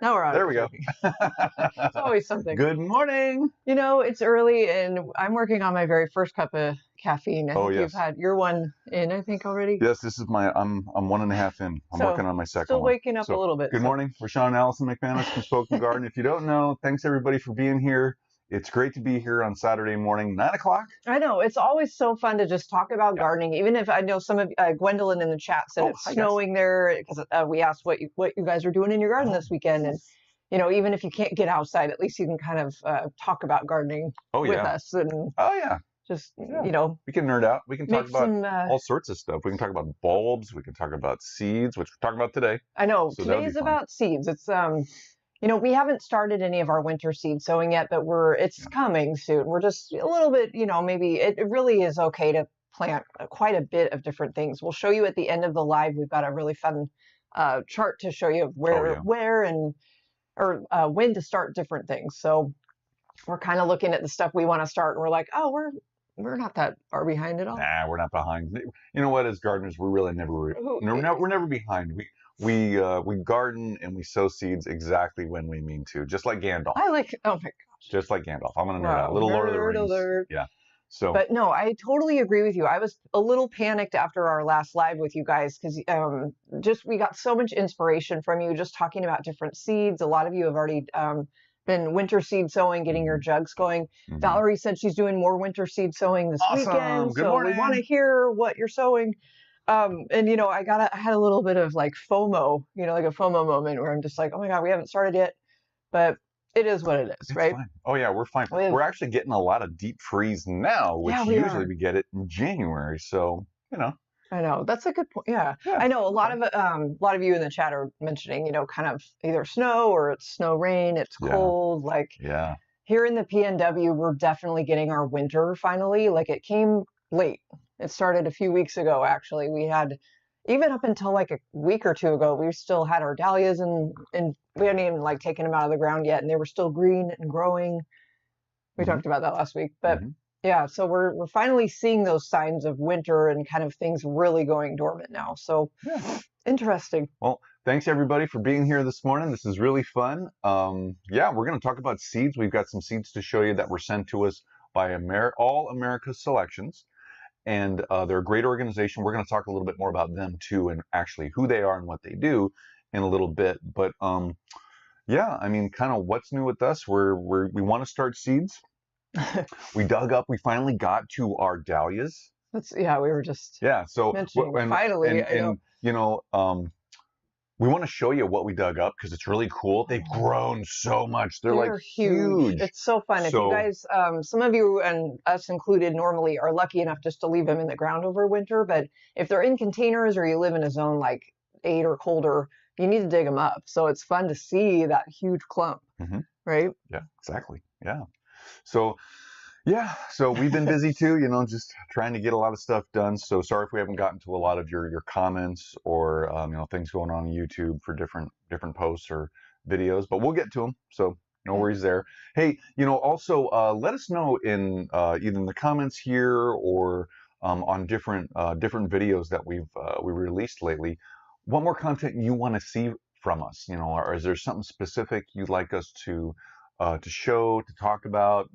Now we're on. There we go. It's always something. Good morning. You know, it's early and I'm working on my very first cup of caffeine. I think yes. You've had your one in, I think, already. Yes, this is my, I'm 1.5 in. I'm working on my second still one. waking up a little bit. Good morning. We're Sean and Allison McManus from Spoken Garden. If you don't know, thanks everybody for being here. It's great to be here on Saturday morning, 9 o'clock. I know. It's always so fun to just talk about gardening, even if I know some of Gwendolyn in the chat said it's snowing there because we asked what you guys are doing in your garden this weekend. And, you know, even if you can't get outside, at least you can kind of talk about gardening with us. And just, you know. We can nerd out. We can talk about all sorts of stuff. We can talk about bulbs. We can talk about seeds, which we're talking about today. I know. So today's about seeds. It's, you know, we haven't started any of our winter seed sowing yet, but it's coming soon. We're just a little bit, you know, maybe it really is okay to plant quite a bit of different things. We'll show you at the end of the live. We've got a really fun chart to show you where and when to start different things. So we're kind of looking at the stuff we want to start, and we're like, oh, we're not that far behind at all. Nah, we're not behind. You know what? As gardeners, we're really we're never behind. We garden and we sow seeds exactly when we mean to, just like Gandalf. Oh my gosh. Just like Gandalf. I'm gonna nerd out. Little Lord of the Rings. Alert. Yeah. So. But no, I totally agree with you. I was a little panicked after our last live with you guys because we got so much inspiration from you just talking about different seeds. A lot of you have already been winter seed sowing, getting your jugs going. Valerie said she's doing more winter seed sowing this weekend. Good morning. We want to hear what you're sowing. And you know, I had a little bit of like FOMO, you know, like a FOMO moment where I'm just like, oh my God, we haven't started yet, but it is what it is, right? Fine. Oh yeah, we're fine. We're actually getting a lot of deep freeze now, which usually we get it in January. So, you know. I know, that's a good point. Yeah. I know a lot of you in the chat are mentioning, you know, kind of either snow or it's snow rain, it's cold. Like here in the PNW, we're definitely getting our winter finally. Like it came late. It started a few weeks ago, actually. We had, even up until like a week or two ago, we still had our dahlias and we hadn't even like taken them out of the ground yet, and they were still green and growing. We talked about that last week, but yeah, so we're finally seeing those signs of winter and kind of things really going dormant now. So interesting. Well, thanks everybody for being here this morning. This is really fun. Yeah, we're going to talk about seeds. We've got some seeds to show you that were sent to us by All America's Selections. And they're a great organization. We're going to talk a little bit more about them too, and actually who they are and what they do in a little bit. But yeah, I mean, kind of what's new with us? We want to start seeds. We dug up. We finally got to our dahlias. We were just So finally, and you know, we want to show you what we dug up because it's really cool. They've grown so much. They're like huge. It's so fun. If you guys, some of you and us included normally are lucky enough just to leave them in the ground over winter. But if they're in containers or you live in a zone like 8 or colder, you need to dig them up. So it's fun to see that huge clump, right? Yeah, exactly. Yeah. So we've been busy too, you know, just trying to get a lot of stuff done. So sorry if we haven't gotten to a lot of your comments or, you know, things going on YouTube for different posts or videos, but we'll get to them. So no worries there. Hey, you know, also let us know in either in the comments here or on different videos that we released lately, what more content you want to see from us, you know, or is there something specific you'd like us to show, to talk about?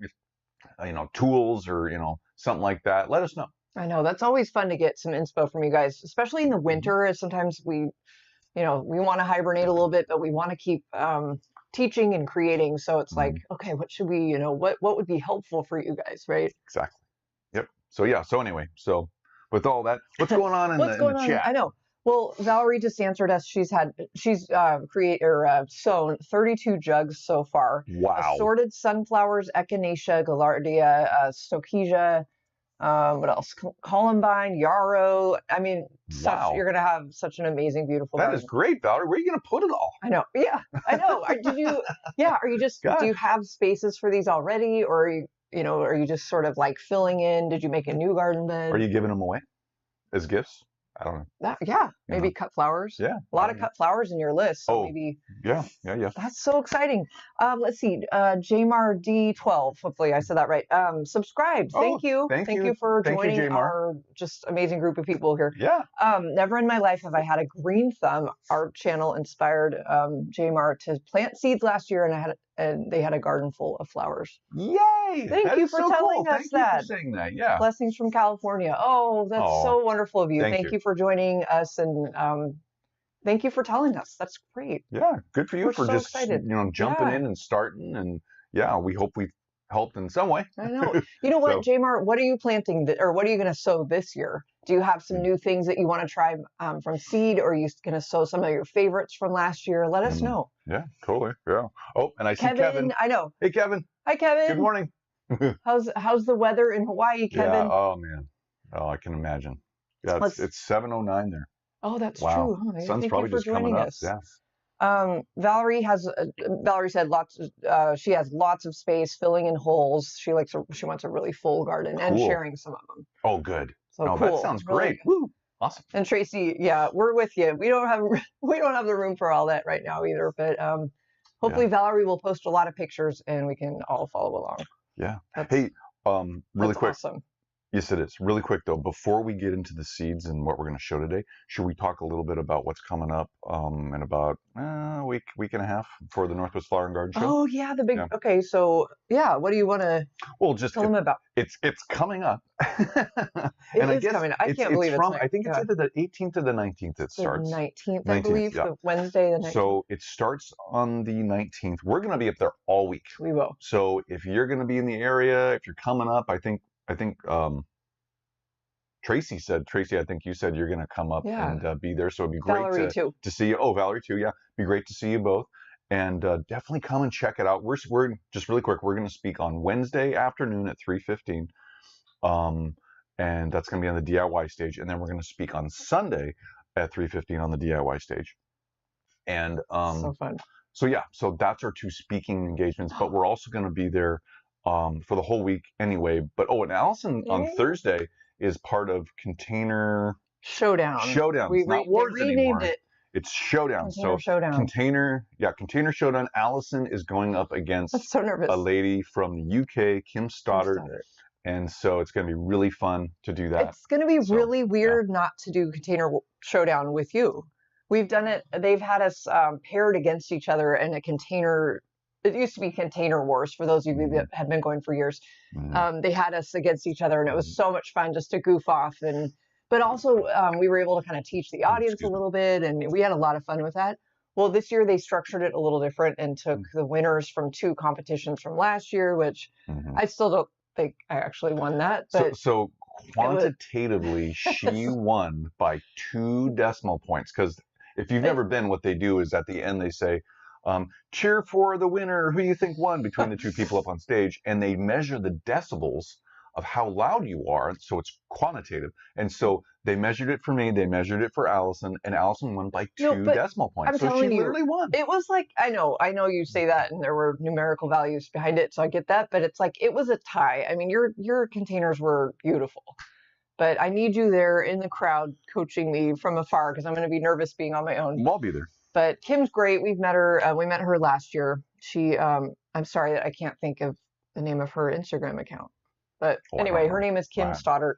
You know, tools or, you know, something like that, let us know. I know that's always fun to get some inspo from you guys, especially in the winter. Sometimes we want to hibernate a little bit, but we want to keep teaching and creating. So it's like, okay, what should we, you know, what would be helpful for you guys, right? Exactly. Yep. So yeah. So anyway, so with all that, what's going on in the chat? I know. Well, Valerie just answered us. She's sown 32 jugs so far. Wow. Assorted sunflowers, echinacea, gaillardia, stoichesia, what else? Columbine, yarrow. I mean, you're going to have such an amazing, beautiful garden. That is great, Valerie. Where are you going to put it all? I know. Yeah, I know. Are you just, do you have spaces for these already? Or are you just sort of like filling in? Did you make a new garden bed? Are you giving them away as gifts? I don't know. Maybe cut flowers. Yeah. A lot of cut flowers in your list. So maybe. Yeah. That's so exciting. Let's see. JMarD12. Hopefully I said that right. Subscribed. Thank you. Thank you for joining our just amazing group of people here. Yeah. Never in my life have I had a green thumb. Our channel inspired JMar to plant seeds last year, and they had a garden full of flowers. Yay! Thank you for telling us that. Thank you for saying that. Yeah. Blessings from California. Oh, that's so wonderful of you. Thank you for joining us, and thank you for telling us. That's great. Yeah, good for you. We're for so just excited. Jumping in and starting, and we hope we've helped in some way. I know. You know what, JMar? What are you planting, or what are you going to sow this year? Do you have some new things that you want to try from seed, or are you going to sow some of your favorites from last year? Let us know. Yeah, totally. Yeah. Oh, and I see Kevin. I know. Hey, Kevin. Hi, Kevin. Good morning. How's the weather in Hawaii, Kevin? Yeah. Oh man. Oh, I can imagine. Yeah, it's 7:09 there. Oh, that's true. Oh, sun's probably just coming up. Yes. Valerie said she has lots of space filling in holes. She wants a really full garden and sharing some of them. Oh, good. So cool. That sounds great. Woo. Awesome. And Tracy, we're with you. We don't have the room for all that right now either, but hopefully Valerie will post a lot of pictures and we can all follow along. Yeah. Hey, really quick. Awesome. Yes, it is. Really quick, though, before we get into the seeds and what we're going to show today, should we talk a little bit about what's coming up in about a week and a half for the Northwest Flower and Garden Show? Oh, yeah, the big... Yeah. Okay, so, what do you want to tell them about? It's coming up. It is coming up. I can't believe it's I think it's either the 18th or the 19th it starts. The 19th, I believe, the Wednesday, the 19th. So it starts on the 19th. We're going to be up there all week. We will. So if you're going to be in the area, if you're coming up, I think Tracy, I think you said you're going to come up and be there. So it'd be great to see you. Oh, Valerie too. Yeah. Be great to see you both. And definitely come and check it out. We're just really quick. We're going to speak on Wednesday afternoon at 3:15. And that's going to be on the DIY stage. And then we're going to speak on Sunday at 3:15 on the DIY stage. And so fun. So that's our two speaking engagements. But we're also going to be there for the whole week anyway. But and Allison on Thursday is part of Container Showdown. It's not Wars anymore. It. It's Showdown. Showdown. Container Showdown. Allison is going up against a lady from the UK, Kim Stoddard. And so it's going to be really fun to do that. It's going to be really weird not to do Container Showdown with you. We've done it. They've had us paired against each other in a container. It used to be Container Wars for those of you that have been going for years. They had us against each other, and it was so much fun just to goof off. But also we were able to kind of teach the audience a little bit, and we had a lot of fun with that. Well, this year they structured it a little different and took the winners from 2 competitions from last year, which I still don't think I actually won that. But so quantitatively, she won by 2 decimal points. Because if you've never been, what they do is at the end they say, cheer for the winner. Who do you think won between the 2 people up on stage? And they measure the decibels of how loud you are. So it's quantitative. And so they measured it for me. They measured it for Allison, and Allison won by 2 decimal points. So she literally won. It was like, I know you say that, and there were numerical values behind it. So I get that, but it's like, it was a tie. I mean, your containers were beautiful, but I need you there in the crowd coaching me from afar, because I'm going to be nervous being on my own. I'll be there. But Kim's great. We've met her. We met her last year. She, I'm sorry that I can't think of the name of her Instagram account. But anyway, her name is Kim Stoddard.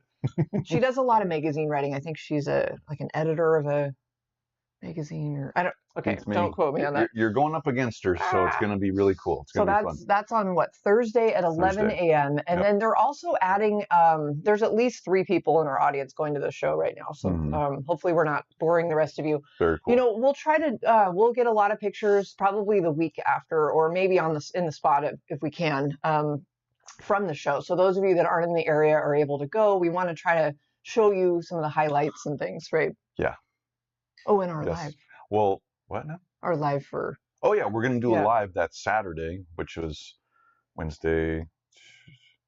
She does a lot of magazine writing. I think she's an editor of a magazine, or I don't. Okay, don't quote me on that. You're going up against her, so it's going to be really cool. It's going to be fun. That's on Thursday at 11 a.m. And then they're also adding. There's at least 3 people in our audience going to the show right now. So hopefully we're not boring the rest of you. Very cool. We'll try to. We'll get a lot of pictures probably the week after, or maybe in the spot if we can. From the show. So those of you that aren't in the area are able to go. We want to try to show you some of the highlights and things, right? Yeah. Oh, and our live. Well, what now? Our live for... Oh, yeah. We're going to do a live that Saturday, which was Wednesday.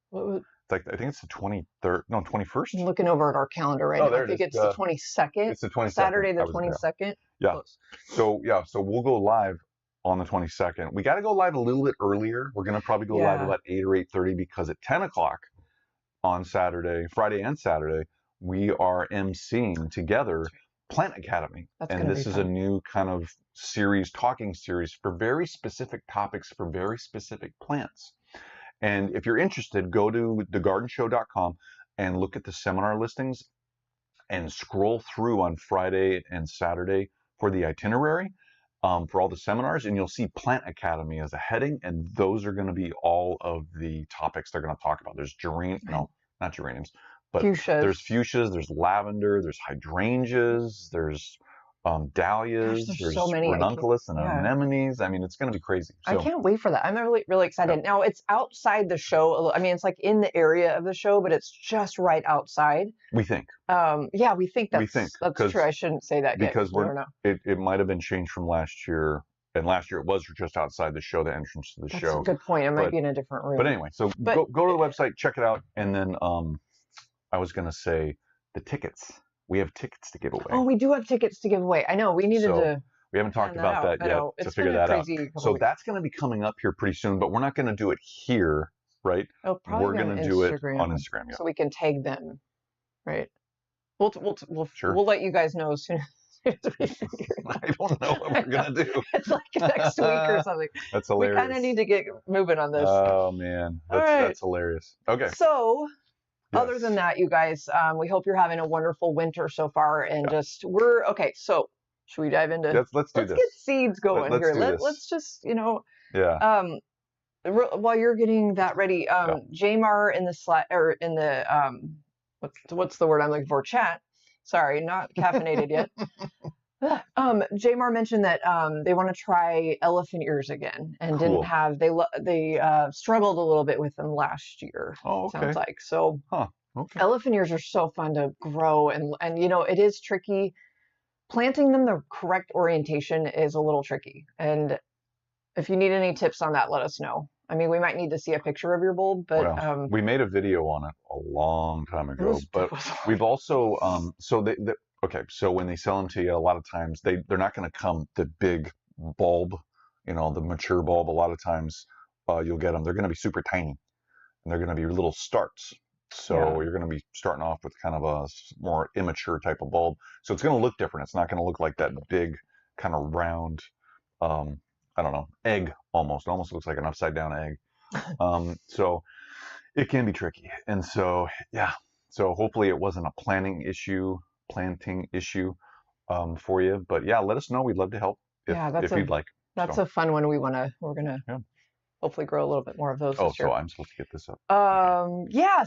What was... I think it's the 23rd. No, 21st. I'm looking over at our calendar right now. I think it's the 22nd. It's the 22nd. Saturday the 22nd. Yeah. Close. So we'll go live on the 22nd. We got to go live a little bit earlier. We're going to probably go live about 8 or 8:30, because at 10 o'clock on Friday and Saturday, we are emceeing together Plant Academy. And this is a new kind of series, talking series for very specific topics for very specific plants. And if you're interested, go to thegardenshow.com and look at the seminar listings and scroll through on Friday and Saturday for the itinerary for all the seminars, and you'll see Plant Academy as a heading, and those are going to be all of the topics they're going to talk about. There's not geraniums, but there's fuchsias, there's lavender, there's hydrangeas, there's dahlias, there's there's so many. ranunculus and anemones. I mean, it's going to be crazy. So, I can't wait for that. I'm really excited. Now, it's outside the show. I mean, it's like in the area of the show, but it's just right outside. We think. We think that's true. I shouldn't say that yet. Because it might have been changed from last year. And last year it was just outside the show, the entrance to the show. That's a good point. It might be in a different room. But anyway, so go to the website, check it out. And then I was going to say the tickets. We have tickets to give away. Oh, we do have tickets to give away. I know. We needed to. We haven't talked about that yet to figure that out. So that's going to be coming up here pretty soon, but we're not going to do it here, right? Oh, probably we're going to do it on Instagram. So we can tag them, right? We'll let you guys know as soon as we figure it out. I don't know what we're going to do. It's like next week or something. That's hilarious. We kind of need to get moving on this. Oh, man. That's hilarious. Okay. So... Other than that, you guys, we hope you're having a wonderful winter so far, and okay. So, should we dive into? Let's do this. Let's get seeds going here. Let's just, while you're getting that ready, Jamar in the what's the word I'm looking for? Chat. Sorry, not caffeinated yet. Jamar mentioned that they want to try elephant ears again, and didn't have they struggled a little bit with them last year. Oh, okay. Sounds like so. Okay. Elephant ears are so fun to grow, and it is tricky. Planting them the correct orientation is a little tricky, and if you need any tips on that, let us know. I mean, we might need to see a picture of your bulb, but we made a video on it a long time ago. But we've also okay, so when they sell them to you, a lot of times they're not going to come the big bulb, the mature bulb. A lot of times you'll get them. They're going to be super tiny, and they're going to be little starts. So you're going to be starting off with kind of a more immature type of bulb. So it's going to look different. It's not going to look like that big kind of round, I don't know, egg almost. It almost looks like an upside down egg. So it can be tricky. And so, so hopefully it wasn't a planting issue for you. But let us know. We'd love to help if you'd like. That's a fun one. We're going to hopefully grow a little bit more of those this year. So I'm supposed to get this up.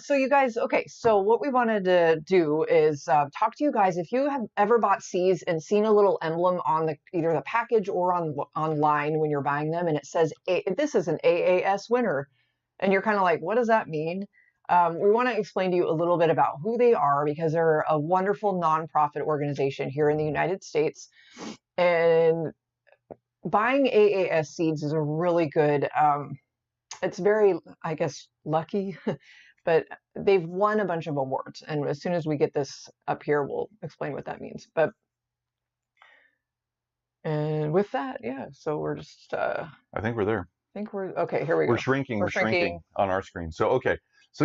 So you guys, okay, so what we wanted to do is talk to you guys. If you have ever bought seeds and seen a little emblem on either the package or online when you're buying them, and it says, this is an AAS winner, and you're kind of like, what does that mean? We want to explain to you a little bit about who they are, because they're a wonderful nonprofit organization here in the United States. And buying AAS seeds is a really good, it's very, I guess, lucky, but they've won a bunch of awards. And as soon as we get this up here, we'll explain what that means. And with that, so we're just... I think we're there. Okay, here we go. We're shrinking on our screen. So, okay. So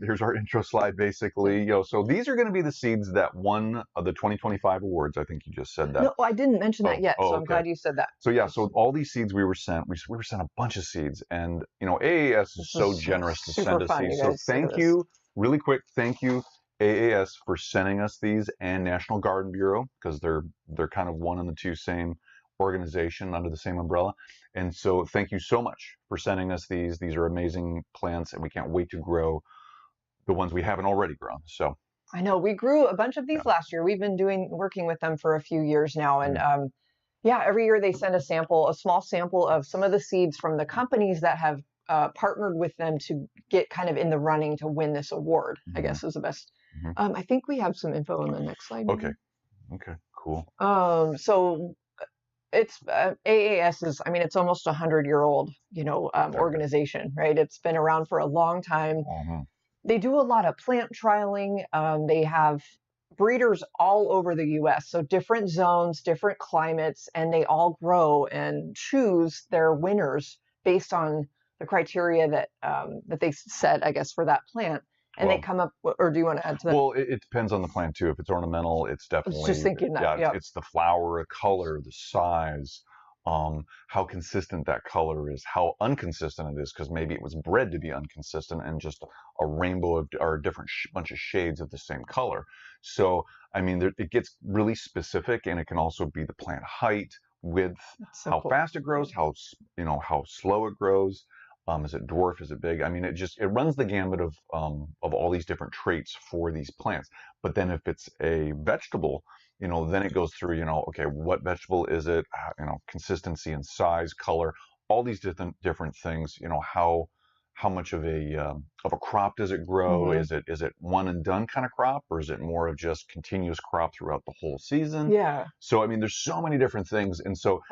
here's our intro slide basically. So these are going to be the seeds that won the 2025 awards. I think you just said that. No, I didn't mention that yet. So I'm glad you said that. So all these seeds we were sent a bunch of seeds, and AAS is so generous to send us these. So thank you, really quick. Thank you, AAS, for sending us these, and National Garden Bureau, because they're kind of one and the two same organization under the same umbrella. And so thank you so much for sending us these. These are amazing plants, and we can't wait to grow the ones we haven't already grown. So I know we grew a bunch of these last year. We've been working with them for a few years now, and every year they send a small sample of some of the seeds from the companies that have partnered with them to get kind of in the running to win this award. I guess is the best. I think we have some info on the next slide. Okay, cool. So it's AAS is, it's almost 100-year-old, organization, right? It's been around for a long time. They do a lot of plant trialing. They have breeders all over the U.S., so different zones, different climates, and they all grow and choose their winners based on the criteria that they set, I guess, for that plant. And they come up, or do you want to add to that? Well, it depends on the plant too. If it's ornamental, it's definitely. I was just thinking that. Yeah, it's the flower, the color, the size, how consistent that color is, how inconsistent it is, because maybe it was bred to be inconsistent and just a rainbow of, or a different bunch of shades of the same color. So, I mean, it gets really specific, and it can also be the plant height, width, how fast it grows, how slow it grows. Is it dwarf? Is it big? I mean, it runs the gamut of all these different traits for these plants. But then if it's a vegetable, then it goes through, okay, what vegetable is it? Consistency and size, color, all these different things. How much of a crop does it grow? Mm-hmm. Is it one and done kind of crop, or is it more of just continuous crop throughout the whole season? Yeah. So I mean, there's so many different things, and so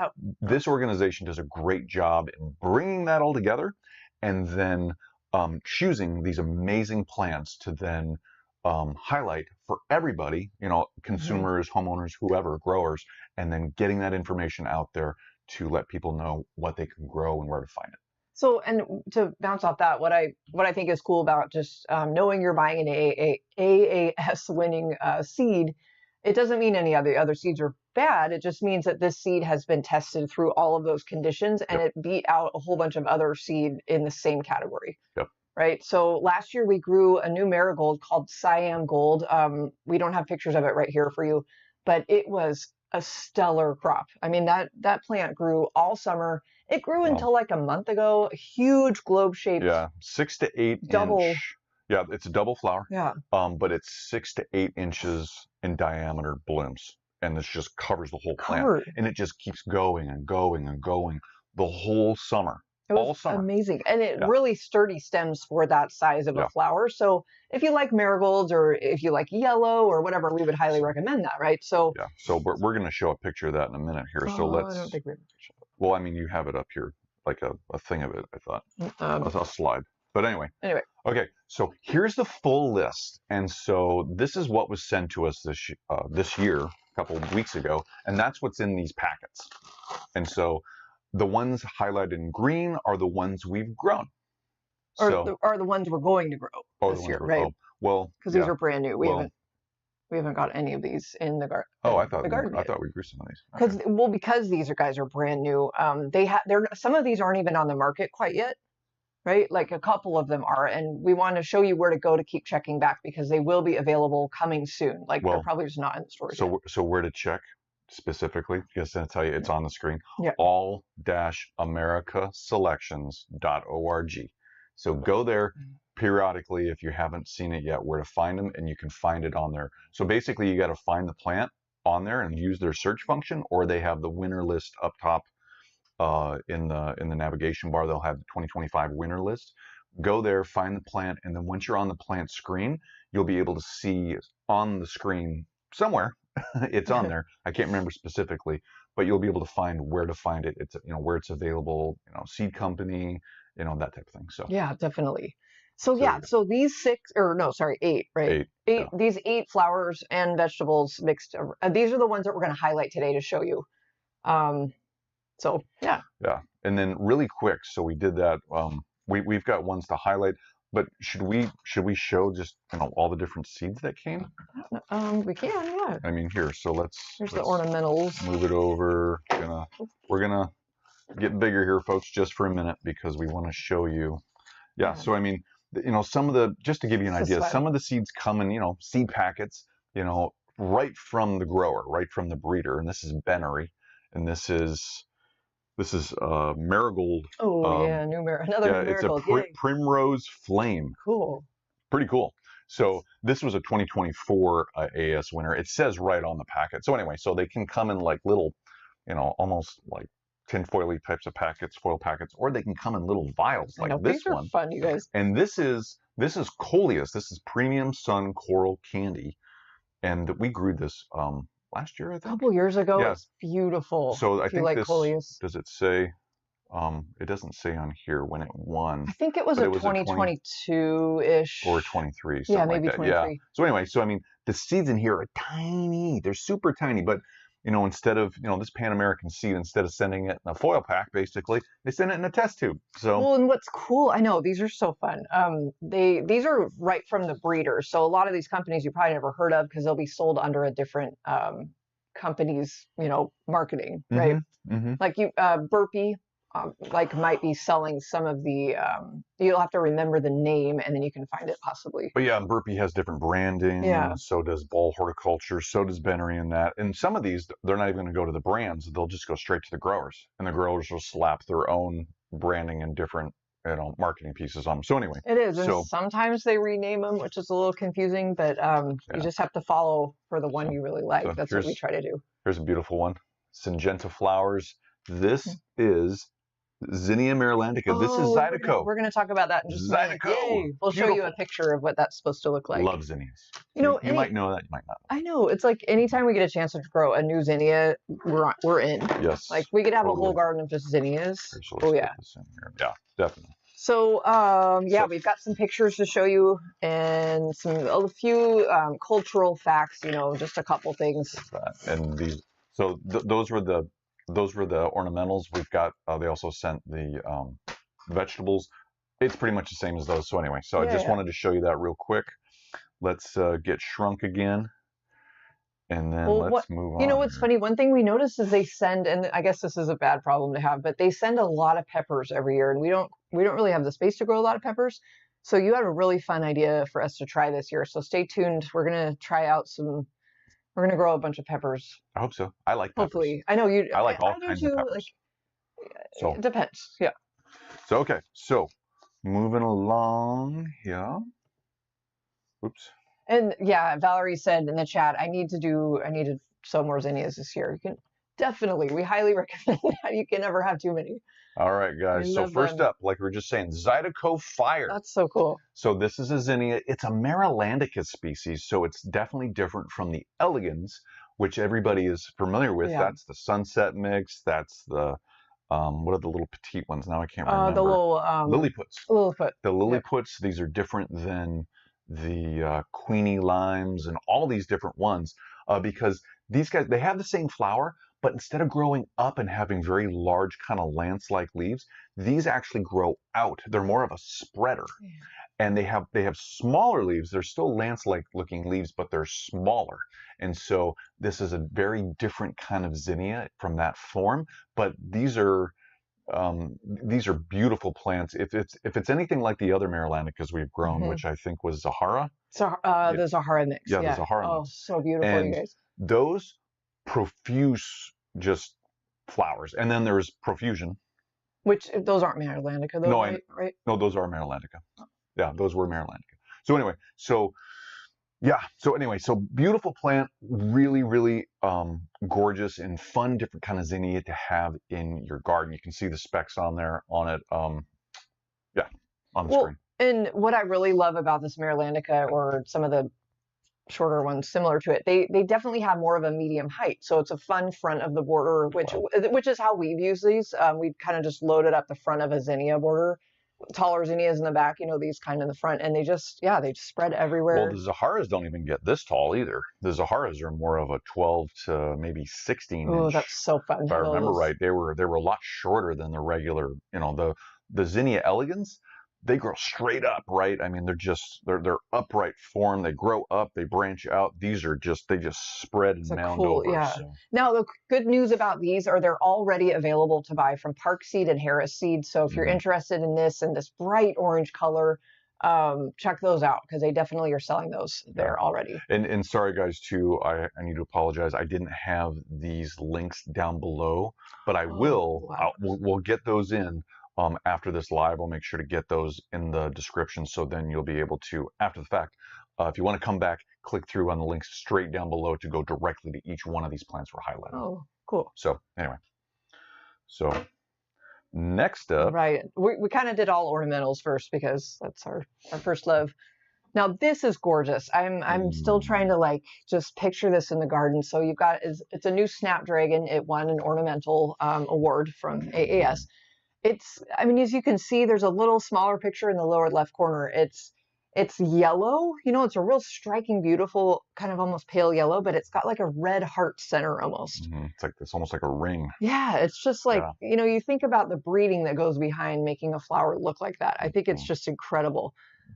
this organization does a great job in bringing that all together, and then choosing these amazing plants to then highlight for everybody, consumers, mm-hmm. homeowners, whoever, growers, and then getting that information out there to let people know what they can grow and where to find it. So, and to bounce off that, what I think is cool about just knowing you're buying an AAS-winning seed, it doesn't mean any of the other seeds are bad. It just means that this seed has been tested through all of those conditions, and it beat out a whole bunch of other seed in the same category. Yep. Right. So last year we grew a new marigold called Cyan Gold. We don't have pictures of it right here for you, but it was a stellar crop. I mean, that plant grew all summer. It grew until like a month ago. A huge globe-shaped. Yeah, 6 to 8 double inch. Yeah, it's a double flower. Yeah. But it's 6 to 8 inches in diameter blooms, and this just covers the whole plant, and it just keeps going and going and going the whole summer. It was amazing, and it really sturdy stems for that size of a flower. So if you like marigolds, or if you like yellow or whatever, we would highly recommend that, right? So so we're going to show a picture of that in a minute here. So let's. I don't think we have a picture. Well, I mean, you have it up here, like a thing of it. I thought I'll slide. But anyway. Okay, so here's the full list, and so this is what was sent to us this year, a couple of weeks ago, and that's what's in these packets. And so the ones highlighted in green are the ones we've grown. Are the ones we're going to grow this year, right? Well, because these are brand new. We haven't got any of these in the garden. Oh, I thought we grew some of these. Because these guys are brand new. Some of these aren't even on the market quite yet, right? Like a couple of them are, and we want to show you where to go to keep checking back, because they will be available coming soon. Like they're probably just not in the stores yet. So where to check specifically? Just to tell you, it's on the screen. Yeah. all-americaselections.org. So go there periodically if you haven't seen it yet, where to find them, and you can find it on there. So basically, you got to find the plant on there and use their search function, or they have the winner list up top in the navigation bar. They'll have the 2025 winner list. Go there, find the plant, and then once you're on the plant screen, you'll be able to see on the screen somewhere. It's on there. I can't remember specifically, but you'll be able to find where to find it. It's where it's available. Seed company. That type of thing. So yeah, definitely. So these 8, right? 8. These 8 flowers and vegetables mixed. These are the ones that we're going to highlight today to show you. So yeah. Yeah, and then really quick. So we did that. We've got ones to highlight, but should we show just all the different seeds that came? We can, yeah. I mean, here. So let's the ornamentals. Move it over. We're gonna get bigger here, folks, just for a minute, because we want to show you. Yeah. So I mean, some of the, just to give you an idea, some of the seeds come in seed packets, right from the grower, right from the breeder, and this is Bennery, and this is Marigold. Oh yeah, another Marigold. It's a Primrose Flame. Cool. Pretty cool. So this was a 2024 AAS winner. It says right on the packet. So anyway, so they can come in like little, almost like tinfoily types of packets, foil packets, or they can come in little vials like this one. These are fun, you guys. And this is Coleus. This is Premium Sun Coral Candy, and we grew this last year, I think. A couple years ago. Yeah. It's beautiful. So I think like Coleus. Does it say? It doesn't say on here when it won. I think it was a 2022-ish. Or 23. Yeah, maybe like that. 23. Yeah. So anyway, I mean, the seeds in here are tiny. They're super tiny, but instead of, this Pan American seed, instead of sending it in a foil pack, basically, they send it in a test tube. So, well, and what's cool, I know these are so fun. These are right from the breeders. So a lot of these companies you probably never heard of because they'll be sold under a different company's, marketing, right? Like Burpee, might be selling some of the, you'll have to remember the name and then you can find it possibly. But yeah, Burpee has different branding. Yeah. So does Ball Horticulture. So does Bennery and that. And some of these, they're not even going to go to the brands. They'll just go straight to the growers. And the growers will slap their own branding and different, marketing pieces on them. So anyway. It is. And sometimes they rename them, which is a little confusing, but you just have to follow for the one you really like. That's what we try to do. Here's a beautiful one. Syngenta flowers. This is Zinnia Marilandica. This is Zydeco. We're going to talk about that in just a minute. Yay. We'll show you a picture of what that's supposed to look like. Love zinnias. You might know that, you might not. I know. It's like anytime we get a chance to grow a new zinnia, we're in. Yes. Like we could have a whole garden of just zinnias. Oh yeah. Yeah, definitely. So we've got some pictures to show you and a few cultural facts. Just a couple things. And these. So those were the ornamentals. We've got, they also sent the vegetables. It's pretty much the same as those. So anyway, I just wanted to show you that real quick. Let's get shrunk again. And then let's move on. What's funny? One thing we noticed is they send, and I guess this is a bad problem to have, but they send a lot of peppers every year, and we don't really have the space to grow a lot of peppers. So you had a really fun idea for us to try this year. So stay tuned. We're gonna try out we're going to grow a bunch of peppers. I hope so. I like peppers. Hopefully. I know you. I like all kinds of peppers. It depends. Yeah. So, okay. So, moving along here. Oops. And yeah, Valerie said in the chat, I need to sow more zinnias this year. You can definitely, we highly recommend that. You can never have too many. All right, guys. So first up, like we were just saying, Zydeco Fire. That's so cool. So this is a zinnia. It's a Marilandica species, so it's definitely different from the elegans, which everybody is familiar with. Yeah. That's the sunset mix. That's the what are the little petite ones? Now I can't remember. The little Lilliputs. Lilliput. The Lilliputs. These are different than the Queenie limes and all these different ones because these guys, they have the same flower, but instead of growing up and having very large kind of lance-like leaves, these actually grow out. They're more of a spreader. Yeah. And they have smaller leaves. They're still lance-like looking leaves, but they're smaller. And so this is a very different kind of zinnia from that form. But these are beautiful plants. If it's anything like the other Marilandicas we've grown, which I think was Zahara. The Zahara mix. Yeah, the Zahara mix. Oh, so beautiful, you guys. Those profuse just flowers, and then there's profusion, which those aren't Marilandica though. No, right? No, those are Marilandica. Yeah, those were Marilandica. So anyway, so beautiful plant, really, really gorgeous and fun, different kind of zinnia to have in your garden. You can see the specs on there on it. On the screen. And what I really love about this Marilandica or some of the shorter ones similar to it, they definitely have more of a medium height, so it's a fun front of the border, which is how we've used these. We've kind of just loaded up the front of a zinnia border, taller zinnias in the back, these kind in the front, and they just spread everywhere. Well, the Zaharas don't even get this tall either. The Zaharas are more of a 12 to maybe 16 inch. Oh, that's so fun. If I remember right, they were a lot shorter than the regular, the Zinnia elegans. They grow straight up, right? I mean, they're upright form. They grow up, they branch out. These are they just spread and mound over. Yeah. So. Now, the good news about these are they're already available to buy from Park Seed and Harris Seed. So if you're interested in this bright orange color, check those out because they definitely are selling those there already. And sorry guys too, I need to apologize. I didn't have these links down below, but I will. Wow. We'll get those in. After this live, I'll make sure to get those in the description, so then you'll be able to, after the fact, if you want to come back, click through on the links straight down below to go directly to each one of these plants we're highlighting. Oh, cool. So anyway, next up. Right, we kind of did all ornamentals first because that's our first love. Now this is gorgeous. I'm still trying to just picture this in the garden. So you've got, it's a new Snapdragon. It won an ornamental award from AAS. As you can see, there's a little smaller picture in the lower left corner. It's It's yellow, you know, it's a real striking, beautiful, kind of almost pale yellow, but it's got like a red heart center almost. It's like, it's almost like a ring. Yeah, it's just like, you know, you think about the breeding that goes behind making a flower look like that. I think it's just incredible.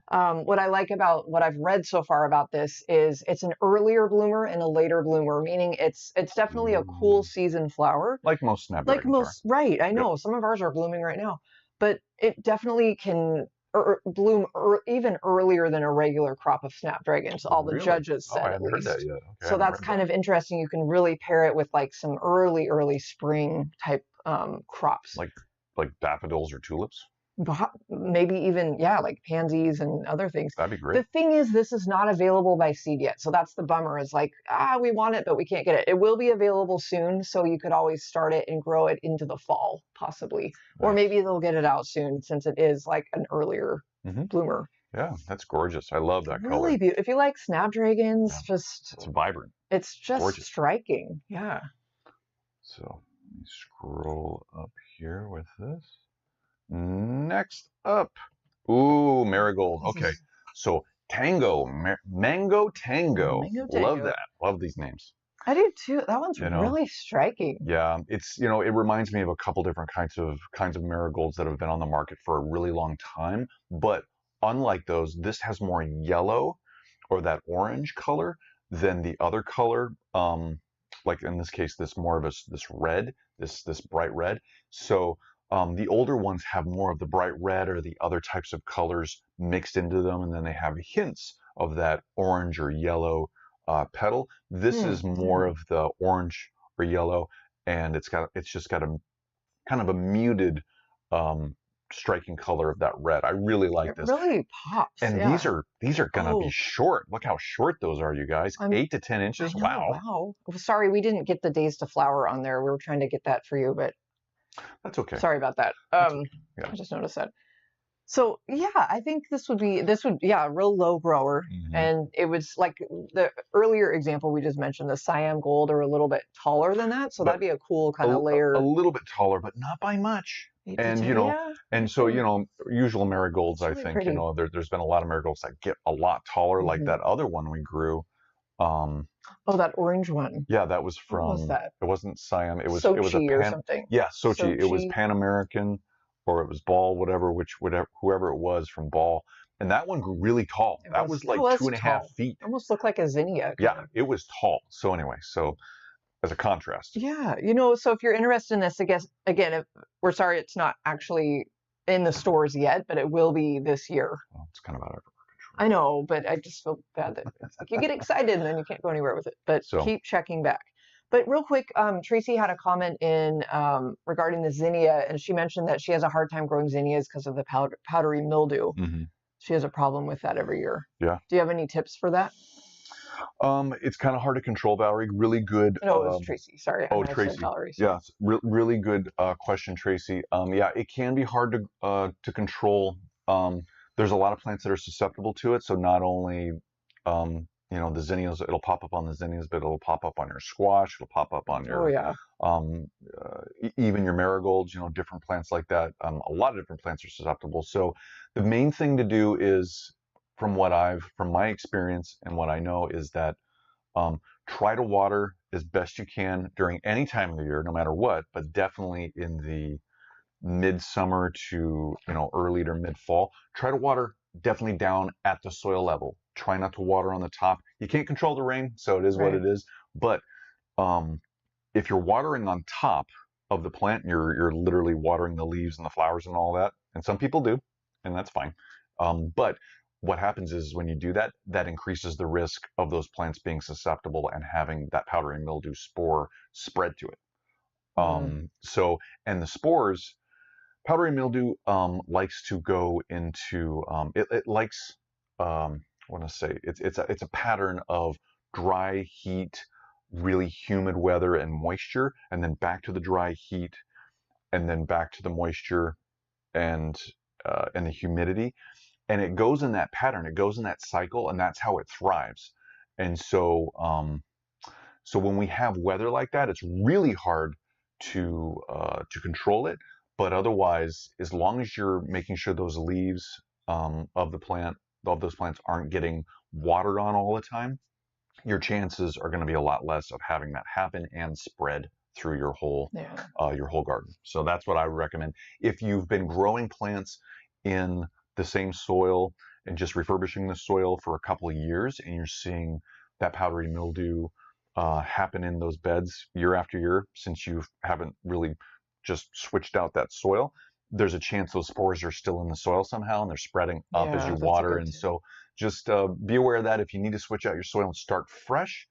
What I like about what I've read so far about this is it's an earlier bloomer and a later bloomer, meaning it's definitely a cool season flower. Like most Snapdragons are. Right, I know. Some of ours are blooming right now, but it definitely can bloom even earlier than a regular crop of Snapdragons. All the judges said, I haven't heard that yet. Okay, so that's kind of interesting. You can really pair it with like some early spring type crops. Like daffodils or tulips? Maybe even, yeah, like pansies and other things. That'd be great. The thing is, this is not available by seed yet. So that's the bummer. It's like, we want it, but we can't get it. It will be available soon. So you could always start it and grow it into the fall, possibly. Nice. Or maybe they'll get it out soon since it is like an earlier bloomer. Yeah, that's gorgeous. I love that color. Really beautiful. If you like Snapdragons, just... It's vibrant. It's just striking. Yeah. So let me scroll up here with this. Next up, ooh, Marigold. Okay, so Tango, Mango Tango. Love that. Love these names. I do too. That one's really striking. Yeah, it's, you know, it reminds me of a couple different kinds of marigolds that have been on the market for a really long time. But unlike those, this has more yellow or that orange color than the other color. Like in this case, this more of this red, this bright red. So the older ones have more of the bright red or the other types of colors mixed into them, and then they have hints of that orange or yellow petal. This is more of the orange or yellow, and it's just got a kind of a muted striking color of that red. I really like this. It really pops. And these are gonna be short. Look how short those are, you guys. 8 to 10 inches. Wow. Wow. Sorry, we didn't get the days to flower on there. We were trying to get that for you, but that's okay. Sorry about that. I just noticed that. So yeah, I think this would a real low grower. And it was like the earlier example we just mentioned, the Siam Gold, are a little bit taller than that. So that'd be a cool kind of layer. A little bit taller, but not by much. And you know, and so, you know, usual marigolds, I think, you know, there's been a lot of marigolds that get a lot taller, like that other one we grew. That orange one. Yeah, that was from. What was that? It wasn't Siam. It was Sochi, it was a or something. Yeah, Sochi. It was Pan American, or it was Ball, whoever it was from Ball. And that one grew really tall. That was like 2.5 feet. Almost looked like a zinnia. Yeah, it was tall. So anyway, as a contrast. Yeah, you know, so if you're interested in this, I guess, again, we're sorry it's not actually in the stores yet, but it will be this year. Well, it's kind of out of our control. I know, but I just feel bad that it's like you get excited and then you can't go anywhere with it. But keep checking back. But real quick, Tracy had a comment in regarding the zinnia, and she mentioned that she has a hard time growing zinnias because of the powdery mildew. She has a problem with that every year. Yeah. Do you have any tips for that? It's kind of hard to control, Valerie. Really good. No, it was Tracy. Sorry. Tracy. Yeah, really good question, Tracy. Yeah, it can be hard to control. There's a lot of plants that are susceptible to it. So not only, you know, the zinnias, it'll pop up on the zinnias, but it'll pop up on your squash. It'll pop up on your, even your marigolds, you know, different plants like that. A lot of different plants are susceptible. So the main thing to do is, from my experience and what I know, is that try to water as best you can during any time of the year, no matter what, but definitely in the midsummer to, you know, early to mid-fall. Try to water definitely down at the soil level. Try not to water on the top. You can't control the rain, so it is what it is. But if you're watering on top of the plant, you're literally watering the leaves and the flowers and all that, and some people do, and that's fine. But what happens is when you do that, that increases the risk of those plants being susceptible and having that powdery mildew spore spread to it. So, and the spores, powdery mildew likes to go into, it likes, I want to say, it's a pattern of dry heat, really humid weather and moisture, and then back to the dry heat, and then back to the moisture and the humidity. And it goes in that pattern, it goes in that cycle, and that's how it thrives. And so, so when we have weather like that, it's really hard to control it. But otherwise, as long as you're making sure those leaves of the plant those plants aren't getting watered on all the time, your chances are going to be a lot less of having that happen and spread through your whole garden. So that's what I would recommend. If you've been growing plants in the same soil and just refurbishing the soil for a couple of years, and you're seeing that powdery mildew happen in those beds year after year, since you haven't really just switched out that soil, there's a chance those spores are still in the soil somehow and they're spreading up as you water. And so just be aware of that. If you need to switch out your soil and start fresh,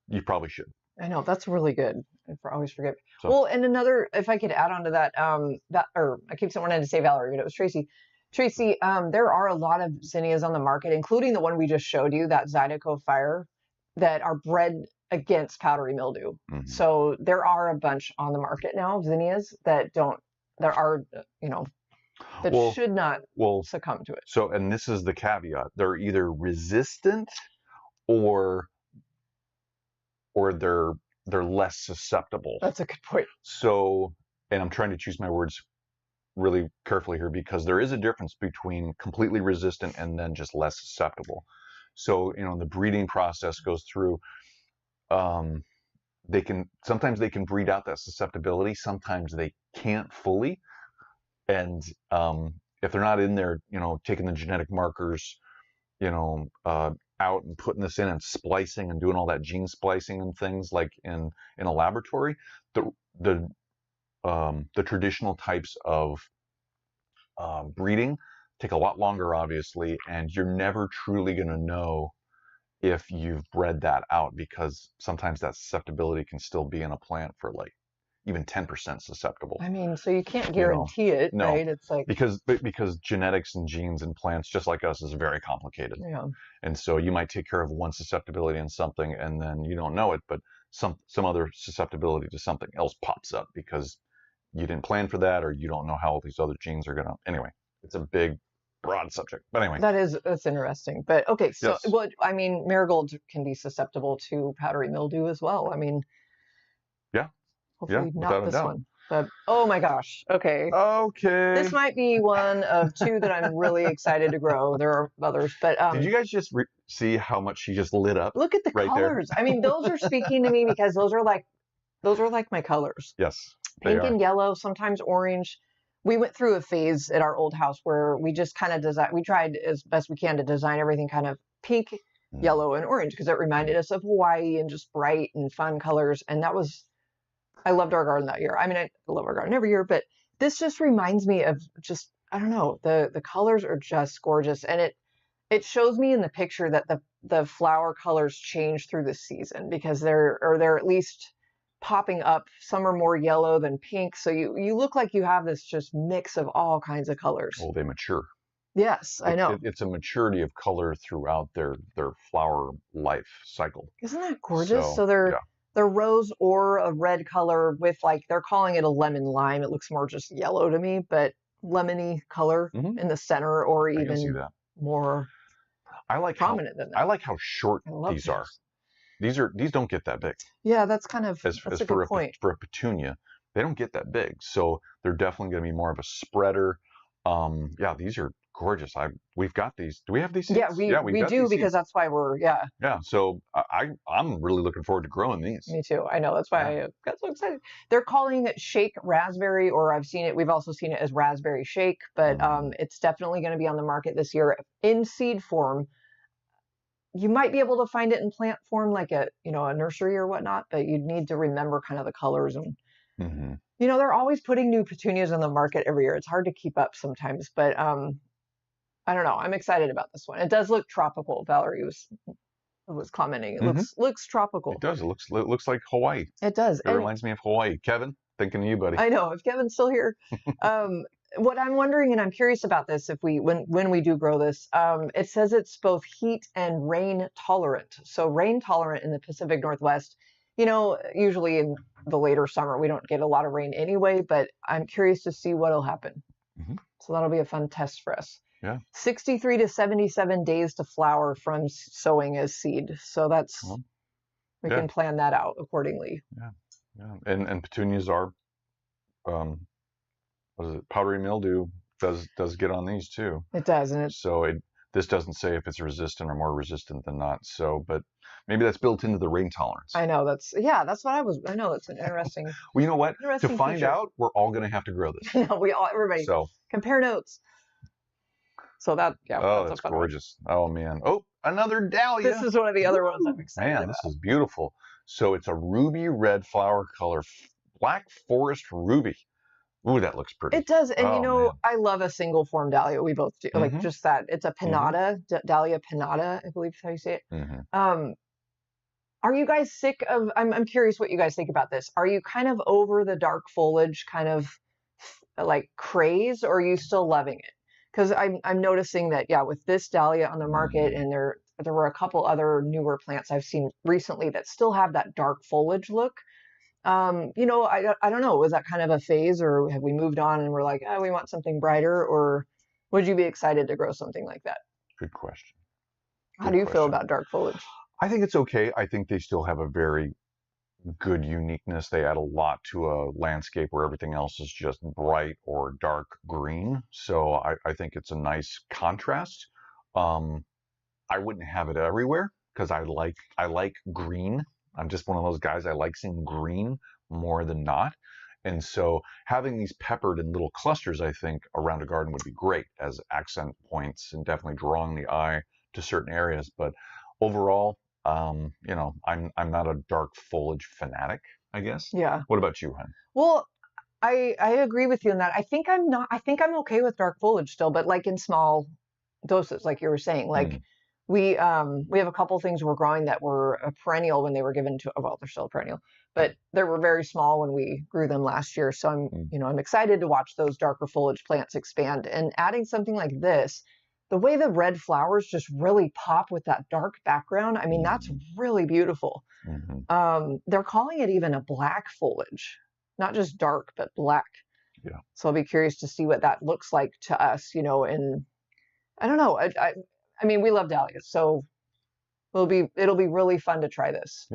you probably should. I know, that's really good. I always forget. So, well, and another, if I could add on to that, I keep wanting to say Valerie, but it was Tracy. Tracy, there are a lot of zinnias on the market, including the one we just showed you, that Zydeco Fire, that are bred against powdery mildew. So there are a bunch on the market now of zinnias that should not succumb to it. So, and this is the caveat: they're either resistant or they're less susceptible. That's a good point. So, and I'm trying to choose my words really carefully here, because there is a difference between completely resistant and then just less susceptible. So, the breeding process goes through. Sometimes they can breed out that susceptibility. Sometimes they can't fully. And if they're not in there, taking the genetic markers, out and putting this in and splicing and doing all that gene splicing and things like in a laboratory, the traditional types of breeding take a lot longer, obviously, and you're never truly going to know if you've bred that out, because sometimes that susceptibility can still be in a plant for like even 10% susceptible. I mean, so you can't guarantee it, no, right? It's like because genetics and genes in plants, just like us, is very complicated. Yeah. And so you might take care of one susceptibility in something, and then you don't know it, but some other susceptibility to something else pops up because you didn't plan for that, or you don't know how all these other genes are gonna. Anyway, it's a big, broad subject. But anyway, that's interesting. But okay, so yes. Marigold can be susceptible to powdery mildew as well. Yeah. Hopefully not this one. But oh my gosh. Okay. Okay. This might be one of two that I'm really excited to grow. There are others, but did you guys just see how much she just lit up? Look at the colors. There. Those are speaking to me because those are like my colors. Yes. Pink and yellow, sometimes orange. We went through a phase at our old house where we just kind of we tried as best we can to design everything kind of pink, yellow, and orange, because it reminded us of Hawaii and just bright and fun colors. And I loved our garden that year. I love our garden every year, but this just reminds me of just, I don't know, the colors are just gorgeous. And it shows me in the picture that the flower colors change through the season, because they're at least popping up. Some are more yellow than pink. So you look like you have this just mix of all kinds of colors. Well, they mature. Yes, I know. It's a maturity of color throughout their flower life cycle. Isn't that gorgeous? So they're rose or a red color with, like, they're calling it a lemon lime. It looks more just yellow to me, but lemony color in the center, or even more prominent than that. I like how short these are. These don't get that big. Yeah, that's a good point. For a petunia, they don't get that big. So they're definitely going to be more of a spreader. These are gorgeous. We've got these. Do we have these seeds? Yeah, we do, because that's why we're Yeah, so I'm really looking forward to growing these. Me too. I know. That's why I got so excited. They're calling it shake raspberry, or we've also seen it as raspberry shake, but it's definitely going to be on the market this year in seed form. You might be able to find it in plant form, like a nursery or whatnot, but you'd need to remember kind of the colors. And they're always putting new petunias on the market every year. It's hard to keep up sometimes, but I don't know. I'm excited about this one. It does look tropical. Valerie was commenting. It looks tropical. It does. It looks like Hawaii. It does. It reminds me of Hawaii. Kevin, thinking of you, buddy. I know. If Kevin's still here. What I'm wondering, and I'm curious about this, when we do grow this, it says it's both heat and rain tolerant. So rain tolerant in the Pacific Northwest. Usually in the later summer, we don't get a lot of rain anyway, but I'm curious to see what'll happen. So that'll be a fun test for us. Yeah. 63 to 77 days to flower from sowing as seed. So we can plan that out accordingly. Yeah. And petunias are, powdery mildew does get on these too. It does, and this doesn't say if it's resistant or more resistant than not. So, but maybe that's built into the rain tolerance. I know that's what I know. It's an interesting. Well, you know what? To find feature. out, we're all going to have to grow this. No, everybody. So compare notes. So that's gorgeous. One. Oh man. Oh, another Dahlia. This is one of the other ones I'm excited about. Man, this is beautiful. So it's a ruby red flower color, black forest ruby. Ooh, that looks pretty. It does, and I love a single form Dahlia. We both do, like just that. It's a pinnata, Dahlia pinnata, I believe is how you say it. Are you guys sick of? I'm curious what you guys think about this. Are you kind of over the dark foliage kind of like craze, or are you still loving it? Because I'm noticing that with this Dahlia on the market, and there were a couple other newer plants I've seen recently that still have that dark foliage look. I don't know. Was that kind of a phase, or have we moved on and we're like, we want something brighter, or would you be excited to grow something like that? Good question. How do you feel about dark foliage? I think it's okay. I think they still have a very good uniqueness. They add a lot to a landscape where everything else is just bright or dark green. So I think it's a nice contrast. I wouldn't have it everywhere because I like green. I'm just one of those guys. I like seeing green more than not. And so having these peppered in little clusters, I think, around a garden would be great as accent points and definitely drawing the eye to certain areas. But overall, I'm not a dark foliage fanatic, I guess. Yeah. What about you, hon? Well, I agree with you in that. I think I'm okay with dark foliage still, but like in small doses, like you were saying, like we have a couple things we're growing that were a perennial when they were given to, they're still a perennial, but they were very small when we grew them last year. So I'm excited to watch those darker foliage plants expand, and adding something like this, the way the red flowers just really pop with that dark background. I mean, that's really beautiful. They're calling it even a black foliage, not just dark, but black. Yeah. So I'll be curious to see what that looks like to us, and I don't know. I mean, we love dahlias, so it'll be really fun to try this.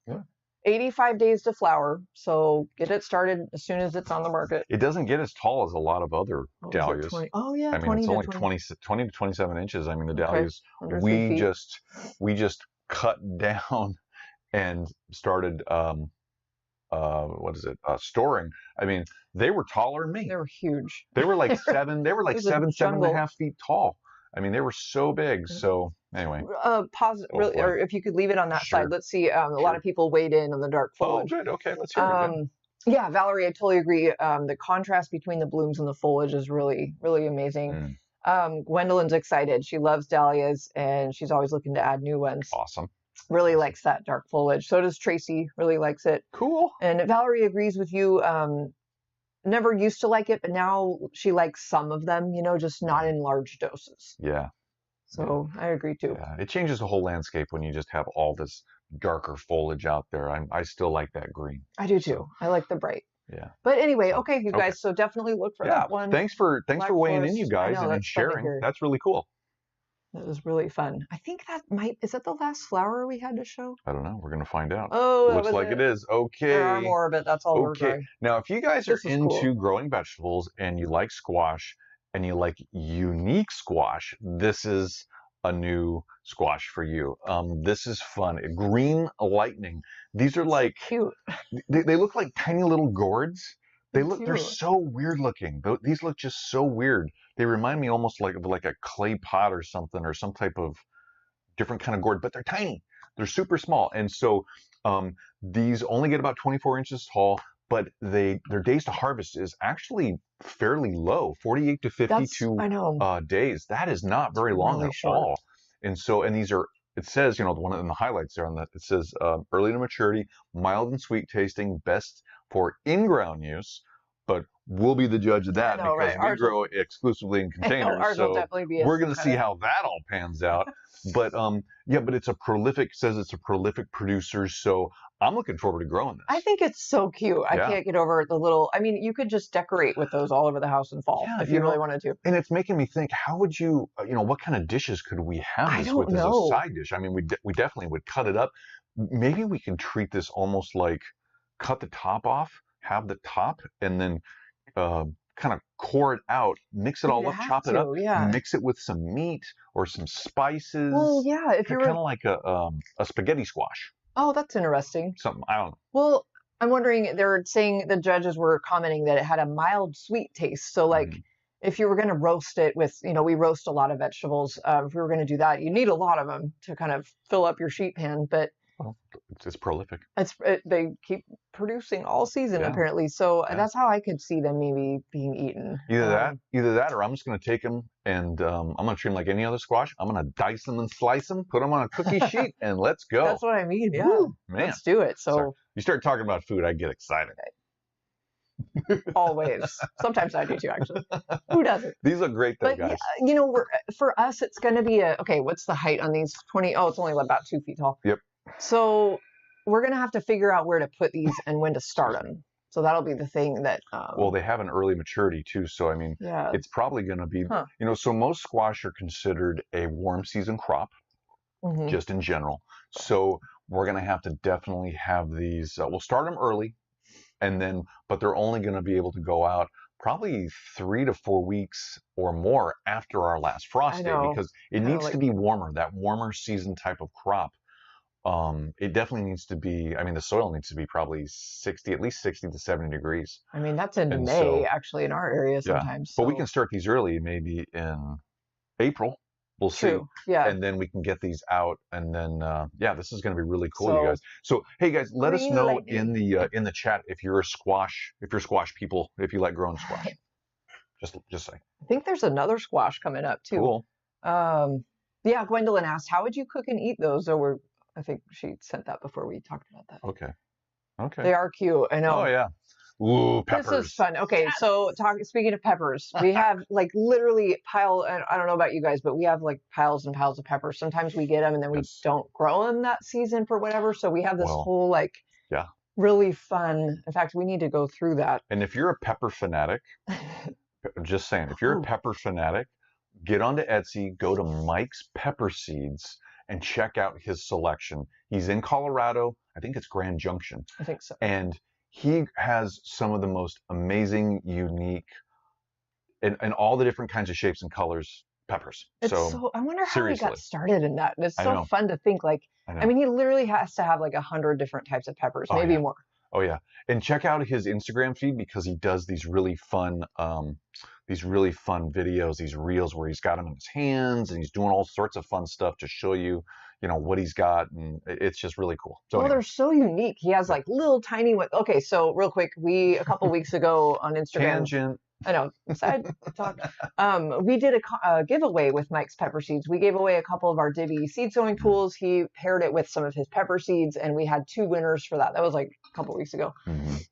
Yeah. 85 days to flower, so get it started as soon as it's on the market. It doesn't get as tall as a lot of other dahlias. I mean, it's only 20 to 27 inches. I mean, the dahlias, we just cut down and started storing. I mean, they were taller than me. They were huge. They were like 7.5 feet tall. I mean, they were so big. So anyway, pause really, or if you could leave it on that side. Let's see. A lot of people weighed in on the dark foliage. Oh, good. Okay, let's hear it. Yeah, Valerie, I totally agree. The contrast between the blooms and the foliage is really, really amazing. Gwendolyn's excited. She loves dahlias, and she's always looking to add new ones. Awesome. Really likes that dark foliage. So does Tracy. Really likes it. Cool. And Valerie agrees with you. Never used to like it, but now she likes some of them, just not in large doses. Yeah. So I agree too. Yeah. It changes the whole landscape when you just have all this darker foliage out there. I still like that green. I do too. I like the bright. Yeah. But anyway, okay, you guys. So definitely look for that one. Thanks for weighing in, you guys, and sharing. That's really cool. That was really fun. I think is that the last flower we had to show? I don't know. We're going to find out. Oh, looks like it is. Okay. There are more, but that's all we're growing. Now, if you guys are into growing vegetables and you like squash and you like unique squash, this is a new squash for you. This is fun. Green lightning. These are like cute. They look like tiny little gourds. They're so weird looking. These look just so weird. They remind me almost like a clay pot or something, or some type of different kind of gourd, but they're tiny. They're super small. And so these only get about 24 inches tall, but their days to harvest is actually fairly low, 48 to 52 days. That is not very long at all. And so, and these are, it says, the one in the highlights there on that, it says early to maturity, mild and sweet tasting, best for in-ground use, but we'll be the judge of that because we grow exclusively in containers. So we're going to see how that all pans out. But but it's a prolific producer. So I'm looking forward to growing this. I think it's so cute. I can't get over the little, you could just decorate with those all over the house in fall if you really wanted to. And it's making me think, how would you, what kind of dishes could we have this with as a side dish? I mean, we definitely would cut it up. Maybe we can treat this almost like cut the top off, have the top, and then kind of core it out, mix it all up, chop it up, mix it with some meat or some spices. Well, yeah, if you're kind of like a spaghetti squash. Oh, that's interesting. Something, I don't know. Well, I'm wondering, they're saying, the judges were commenting that it had a mild sweet taste. So like if you were going to roast it with, you know, we roast a lot of vegetables. If we were going to do that, you need a lot of them to kind of fill up your sheet pan, but well, it's prolific. They keep producing all season apparently. So that's how I could see them maybe being eaten. Either that, or I'm just going to take them and I'm going to treat them like any other squash. I'm going to dice them and slice them, put them on a cookie sheet, and let's go. That's what I mean. Yeah, woo, man. Let's do it. So you start talking about food, I get excited. Always. Sometimes I do too, actually. Who doesn't? These look great though, guys. Yeah, you know, for us, it's going to be okay, what's the height on these? 20? Oh, it's only about 2 feet tall. Yep. So we're going to have to figure out where to put these and when to start them. So that'll be the thing that... well, they have an early maturity too. So, I mean, it's probably going to be, you know, so most squash are considered a warm season crop, just in general. So we're going to have to definitely have these, we'll start them early, and then, but they're only going to be able to go out probably 3 to 4 weeks or more after our last frost day, because it needs to be warmer, that warmer season type of crop. It definitely needs to be, I mean, the soil needs to be probably at least 60 to 70 degrees. I mean, that's in May, actually, in our area sometimes. So. But we can start these early, maybe in April. We'll see. Yeah. And then we can get these out, and then this is going to be really cool, you guys. So hey guys, let us know in the chat if you're squash people, if you like growing squash. Just say. I think there's another squash coming up too. Cool. Yeah, Gwendolyn asked, how would you cook and eat those? So I think she sent that before we talked about that. Okay. They are cute. I know. Oh yeah. Ooh, peppers. This is fun. Okay, so speaking of peppers, we have like literally I don't know about you guys, but we have like piles and piles of peppers. Sometimes we get them and then we don't grow them that season for whatever. So we have this whole like really fun. In fact, we need to go through that. And if you're a pepper fanatic, just saying, if you're a pepper fanatic, get onto Etsy, go to Mike's Pepper Seeds, and check out his selection. He's in Colorado. I think it's Grand Junction. I think so. And he has some of the most amazing, unique, and all the different kinds of shapes and colors peppers. So I wonder how he got started in that. It's so fun to think like, I mean, he literally has to have like 100 different types of peppers, maybe more. Oh yeah. And check out his Instagram feed, because he does these really fun videos, these reels where he's got them in his hands and he's doing all sorts of fun stuff to show you, you know, what he's got, and it's just really cool. So they're so unique. He has like little tiny ones. Okay, so real quick, a couple weeks ago on Instagram. Tangent. I know, side talk. We did a giveaway with Mike's Pepper Seeds. We gave away a couple of our Divi seed sowing tools. He paired it with some of his pepper seeds, and we had 2 winners for that. That was like a couple weeks ago.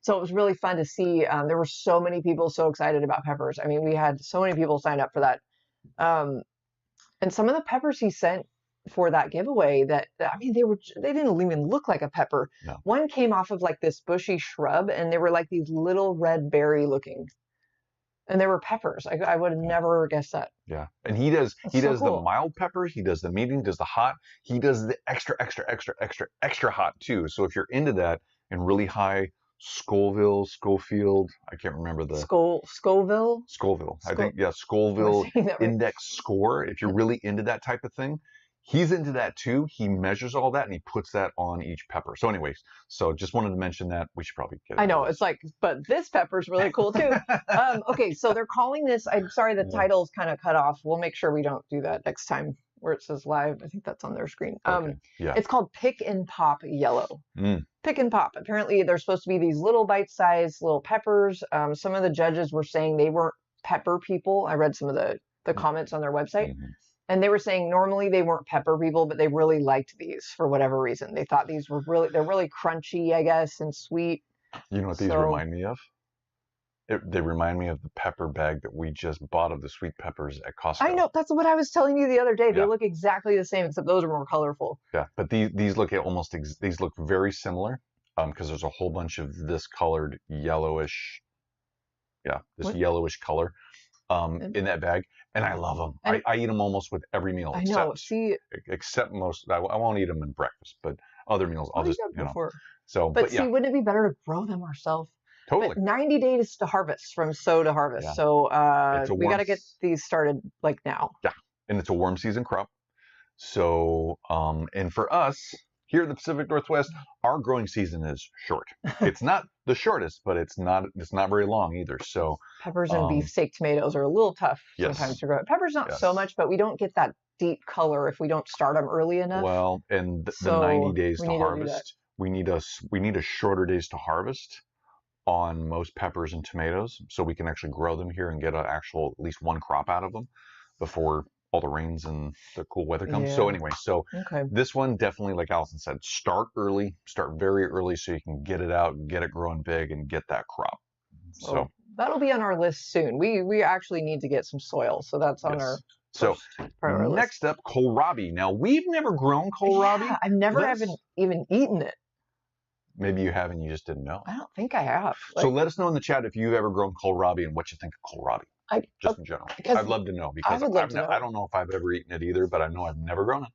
So it was really fun to see. There were so many people so excited about peppers. I mean, we had so many people sign up for that. And some of the peppers he sent for that giveaway they didn't even look like a pepper. No. One came off of like this bushy shrub, and they were like these little red berry looking. And they were peppers. I would have never guessed that. Yeah. And he does the mild peppers, he does the medium, he does the hot, he does the extra hot too. So if you're into that, and really high Schofield, I can't remember the Scoville. I think Scoville index score. If you're really into that type of thing, he's into that too. He measures all that and he puts that on each pepper. So anyways, just wanted to mention that. We should probably get it. I know, it's like, but this pepper's really cool too. Okay, so they're calling this, I'm sorry, the title's kind of cut off. We'll make sure we don't do that next time where it says live. I think that's on their screen. It's called Pick and Pop Yellow. Pick and Pop. Apparently they're supposed to be these little bite-sized little peppers. Some of the judges were saying they weren't pepper people. I read some of the comments on their website. And they were saying normally they weren't pepper people, but they really liked these for whatever reason. They thought these were they're really crunchy, I guess, and sweet. You know what these remind me of? They remind me of the pepper bag that we just bought of the sweet peppers at Costco. I know, that's what I was telling you the other day. They look exactly the same, except those are more colorful. Yeah, but these look these look very similar, because there's a whole bunch of this colored yellowish, yellowish color in that bag. And I love them. I eat them almost with every meal. I know. Except most. I won't eat them in breakfast, but other meals I'll just, So, but see, wouldn't it be better to grow them ourselves? Totally. But 90 days to harvest, from sow to harvest. Yeah. So we got to get these started like now. Yeah, and it's a warm season crop. So, and for us here in the Pacific Northwest, our growing season is short. It's not the shortest, but it's not very long either. So peppers and beefsteak tomatoes are a little tough sometimes to grow. Peppers not so much, but we don't get that deep color if we don't start them early enough. Well, and the 90 days to harvest, we need a shorter days to harvest on most peppers and tomatoes, so we can actually grow them here and get an actual at least one crop out of them before all the rains and the cool weather comes. Yeah. So anyway, this one definitely, like Allison said, start early, start very early so you can get it out, get it growing big, and get that crop. So that'll be on our list soon. We actually need to get some soil, so that's on our. So next up, kohlrabi. Now we've never grown kohlrabi. Yeah, I've never even eaten it. Maybe you have and you just didn't know. I don't think I have. So let us know in the chat if you've ever grown kohlrabi and what you think of kohlrabi. Just in general. I'd love to know, because I don't know if I've ever eaten it either, but I know I've never grown it.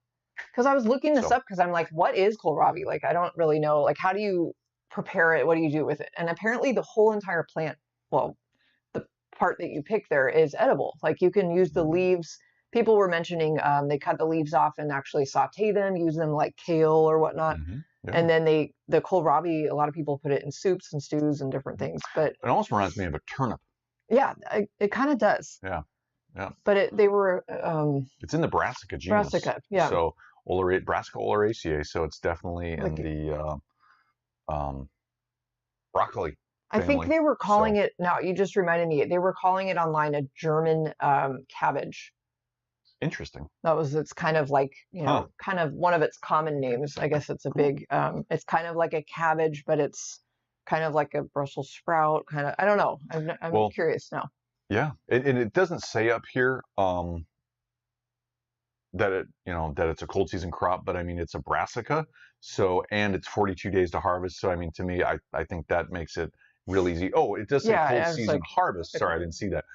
Because I was looking this up because I'm like, what is kohlrabi? Like, I don't really know. Like, how do you prepare it? What do you do with it? And apparently the whole entire plant, well, the part that you pick there is edible. Like, you can use the leaves. People were mentioning they cut the leaves off and actually saute them, use them like kale or whatnot. Mm-hmm. Yeah. And then the kohlrabi, a lot of people put it in soups and stews and different things. But it almost reminds me of a turnip. Yeah, it kind of does. Yeah, yeah. But they were. It's in the brassica genus. Brassica, yeah. So Brassica oleracea. So it's definitely in the broccoli. I think they were calling it. Now you just reminded me. They were calling it online a German cabbage. Interesting. It's kind of like, kind of one of its common names. I guess it's a big, it's kind of like a cabbage, but it's kind of like a Brussels sprout, kind of, I don't know. I'm curious now. Yeah. And it doesn't say up here, that it's a cold season crop, but I mean, it's a brassica. So, and it's 42 days to harvest. So, I mean, to me, I think that makes it real easy. Oh, it does say cold season harvest. Sorry, I didn't see that.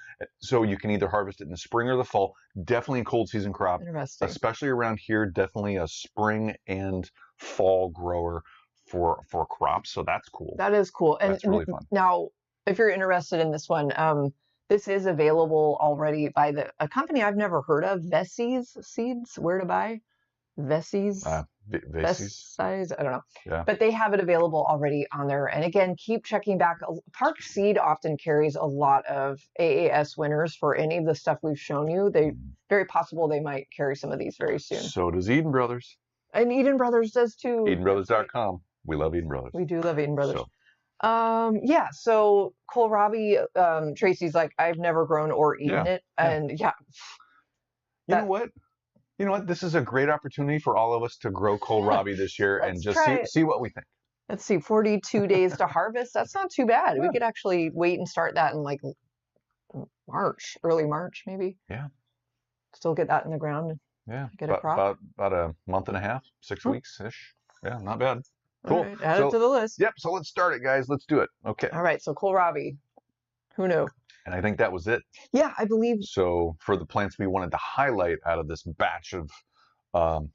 So you can either harvest it in the spring or the fall. Definitely a cold season crop. Interesting. Especially around here, definitely a spring and fall grower for crops. So that's cool. That is cool. And that's really fun. Now, if you're interested in this one, this is available already by a company I've never heard of, Vesi's Seeds. Where to buy? Vesi's? Vesi's? I don't know. Yeah. But they have it available already on there. And again, keep checking back. Park Seed often carries a lot of AAS winners for any of the stuff we've shown you. Very possible they might carry some of these very soon. So does Eden Brothers. And Eden Brothers does too. EdenBrothers.com. We love Eden Brothers. We do love Eden Brothers. So kohlrabi, Tracy's like, I've never grown or eaten it. And You know what? This is a great opportunity for all of us to grow kohlrabi this year and just see what we think. Let's see, 42 days to harvest. That's not too bad. Yeah. We could actually wait and start that in like March, early March, maybe. Yeah. Still get that in the ground. Yeah. Get a crop. About a month and a half, 6 weeks-ish. Yeah, not bad. Cool. All right, add it to the list. Yep. So let's start it, guys. Let's do it. Okay. All right. So kohlrabi. Who knew? And I think that was it. Yeah, I believe. So for the plants we wanted to highlight out of this batch of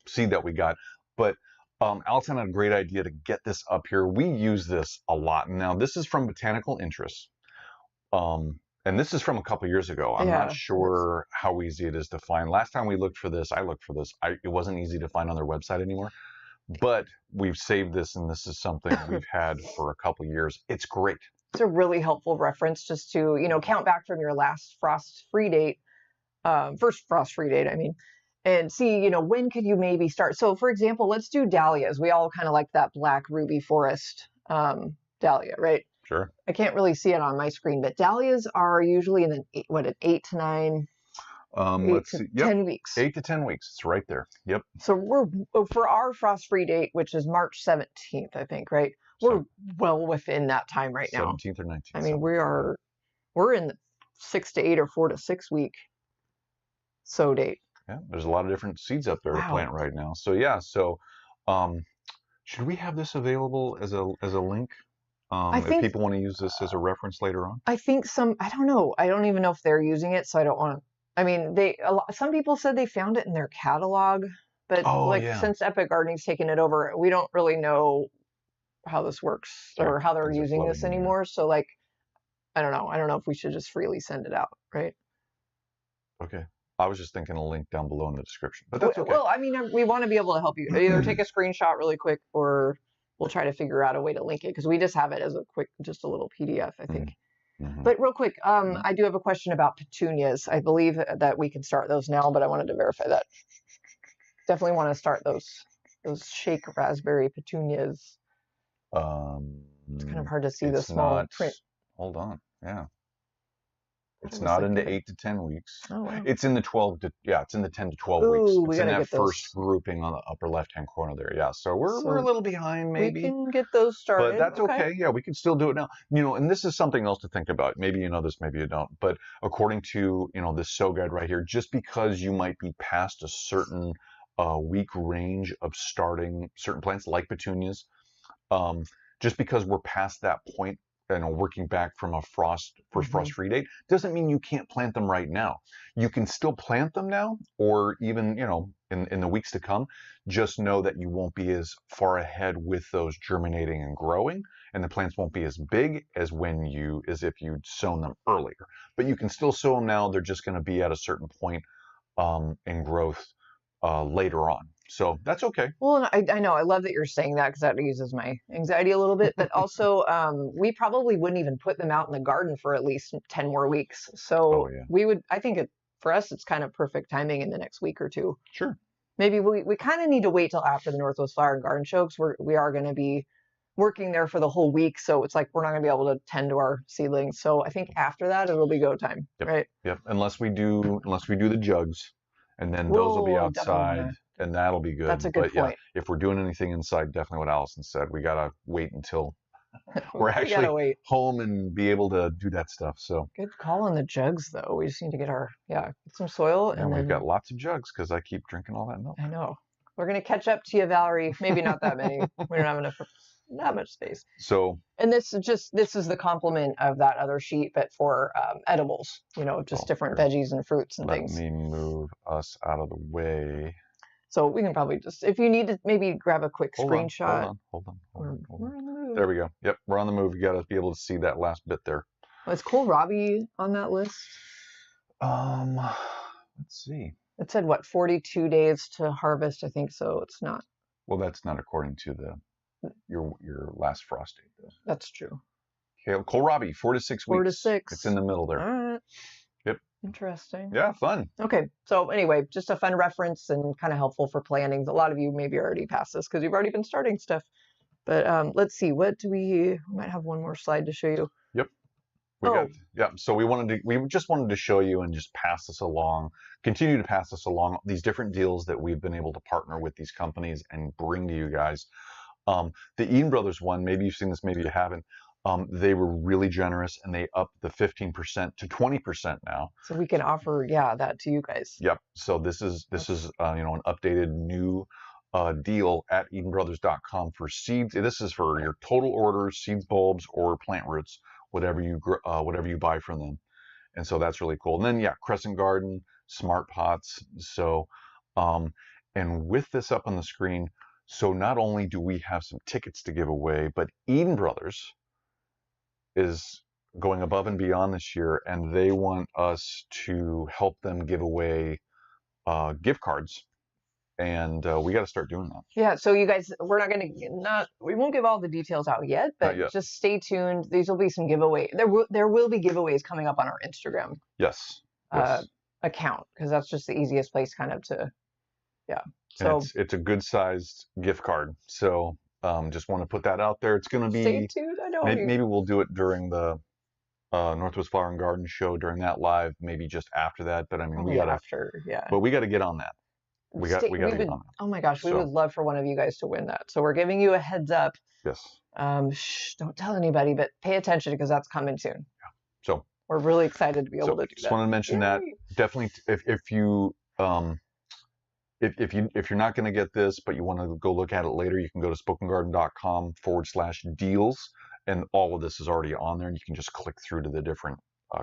seed that we got. But Allison had a great idea to get this up here. We use this a lot. Now, this is from Botanical Interests. And this is from a couple years ago. I'm not sure how easy it is to find. Last time we looked for this, it wasn't easy to find on their website anymore. But we've saved this, and this is something we've had for a couple years. It's great. It's a really helpful reference just to, count back from your last frost-free date, first frost-free date, I mean, and see, when could you maybe start? So, for example, let's do dahlias. We all kind of like that black ruby forest dahlia, right? Sure. I can't really see it on my screen, but dahlias are usually in an 8 to 9. Let's see. 10 weeks. 8 to 10 weeks. It's right there. Yep. So we're for our frost-free date, which is March 17th, I think, right? We're well within that time right now. 17th or 19th. I mean, we're in the 6 to 8 or 4 to 6 week sow date. Yeah, there's a lot of different seeds up there to plant right now. So should we have this available as a link? If people want to use this as a reference later on? I think I don't know. I don't even know if they're using it, so I don't want to. I mean, some people said they found it in their catalog, but since Epic Gardening's taken it over, we don't really know how this works or how they're using this anymore. So I don't know. I don't know if we should just freely send it out, right? Okay. I was just thinking a link down below in the description, but that's okay. Well, I mean, we want to be able to help you. Either take a screenshot really quick, or we'll try to figure out a way to link it, because we just have it as a quick, just a little PDF, I think. But real quick, I do have a question about petunias. I believe that we can start those now, but I wanted to verify that. Definitely want to start those shake raspberry petunias. It's kind of hard to see the small print. Hold on. Yeah. It's not into 8 to 10 weeks. Oh, wow. It's in the 12 to, it's in the 10 to 12 weeks. It's in that first grouping on the upper left-hand corner there. Yeah, so we're a little behind maybe. We can get those started. But that's okay. Yeah, we can still do it now. You know, and this is something else to think about. Maybe you know this, maybe you don't. But according to, you know, this SO guide right here, just because you might be past a certain week range of starting certain plants like petunias, just because we're past that point, you know, working back from a first frost-free date, doesn't mean you can't plant them right now. You can still plant them now, or even, you know, in the weeks to come. Just know that you won't be as far ahead with those germinating and growing, and the plants won't be as big as if you'd sown them earlier. But you can still sow them now. They're just going to be at a certain point in growth later on. So that's okay. Well, I know. I love that you're saying that, because that eases my anxiety a little bit. But also, we probably wouldn't even put them out in the garden for at least 10 more weeks. So we would, I think for us, it's kind of perfect timing in the next week or two. Sure. Maybe we kind of need to wait till after the Northwest Flower and Garden Show, because we are going to be working there for the whole week. So it's like we're not going to be able to tend to our seedlings. So I think after that, it'll be go time, right? Yep. Unless we do the jugs, and then those will be outside. And that'll be good. That's a good point. Yeah, if we're doing anything inside, definitely what Allison said. We gotta wait until we're actually home and be able to do that stuff. So good call on the jugs, though. We just need to get get some soil. And we've got lots of jugs because I keep drinking all that milk. I know. We're gonna catch up to you, Valerie. Maybe not that many. We don't have not much space. So. And this is the complement of that other sheet, but for edibles. You know, just different veggies and fruits and things. Let me move us out of the way. So we can probably just, if you need to maybe grab a quick screenshot. Hold on. We're on the move. There we go. Yep, we're on the move. You got to be able to see that last bit there. Is Kohlrabi on that list? Let's see. It said, what, 42 days to harvest, I think, so it's not. Well, that's not according to your last frost date, though. That's true. Okay, Kohlrabi, 4 to 6 weeks. 4 to 6. It's in the middle there. All right. Yep. Interesting. Yeah, fun. Okay, so anyway, just a fun reference and kind of helpful for planning. A lot of you maybe already passed this because you've already been starting stuff. But let's see, what do we might have one more slide to show you. Yep. So we just wanted to show you and just pass this along, continue to pass this along, these different deals that we've been able to partner with these companies and bring to you guys. The Eden Brothers one, maybe you've seen this, maybe you haven't. They were really generous, and they upped the 15% to 20% now. So we can offer, that to you guys. Yep. So this is an updated new deal at EdenBrothers.com for seeds. This is for your total orders, seeds, bulbs, or plant roots, whatever you buy from them. And so that's really cool. And then Crescent Garden, Smart Pots. So, and with this up on the screen, so not only do we have some tickets to give away, but Eden Brothers is going above and beyond this year, and they want us to help them give away gift cards, and we got to start doing that. Yeah, so you guys, we won't give all the details out yet, but just stay tuned. These will be some giveaway. There will be giveaways coming up on our Instagram account, because that's just the easiest place kind of to, So it's a good sized gift card. So just want to put that out there. It's going to be. Stay tuned. I know. Maybe we'll do it during the Northwest Flower and Garden Show during that live. Maybe just after that. But I mean, we got to get on that. We got to get on that. Oh my gosh, we would love for one of you guys to win that. So we're giving you a heads up. Yes. Don't tell anybody, but pay attention because that's coming soon. Yeah. So we're really excited to be able to do that. Just wanted to mention that. Definitely, if you're not going to get this, but you want to go look at it later, you can go to spokengarden.com/deals, and all of this is already on there, and you can just click through to the different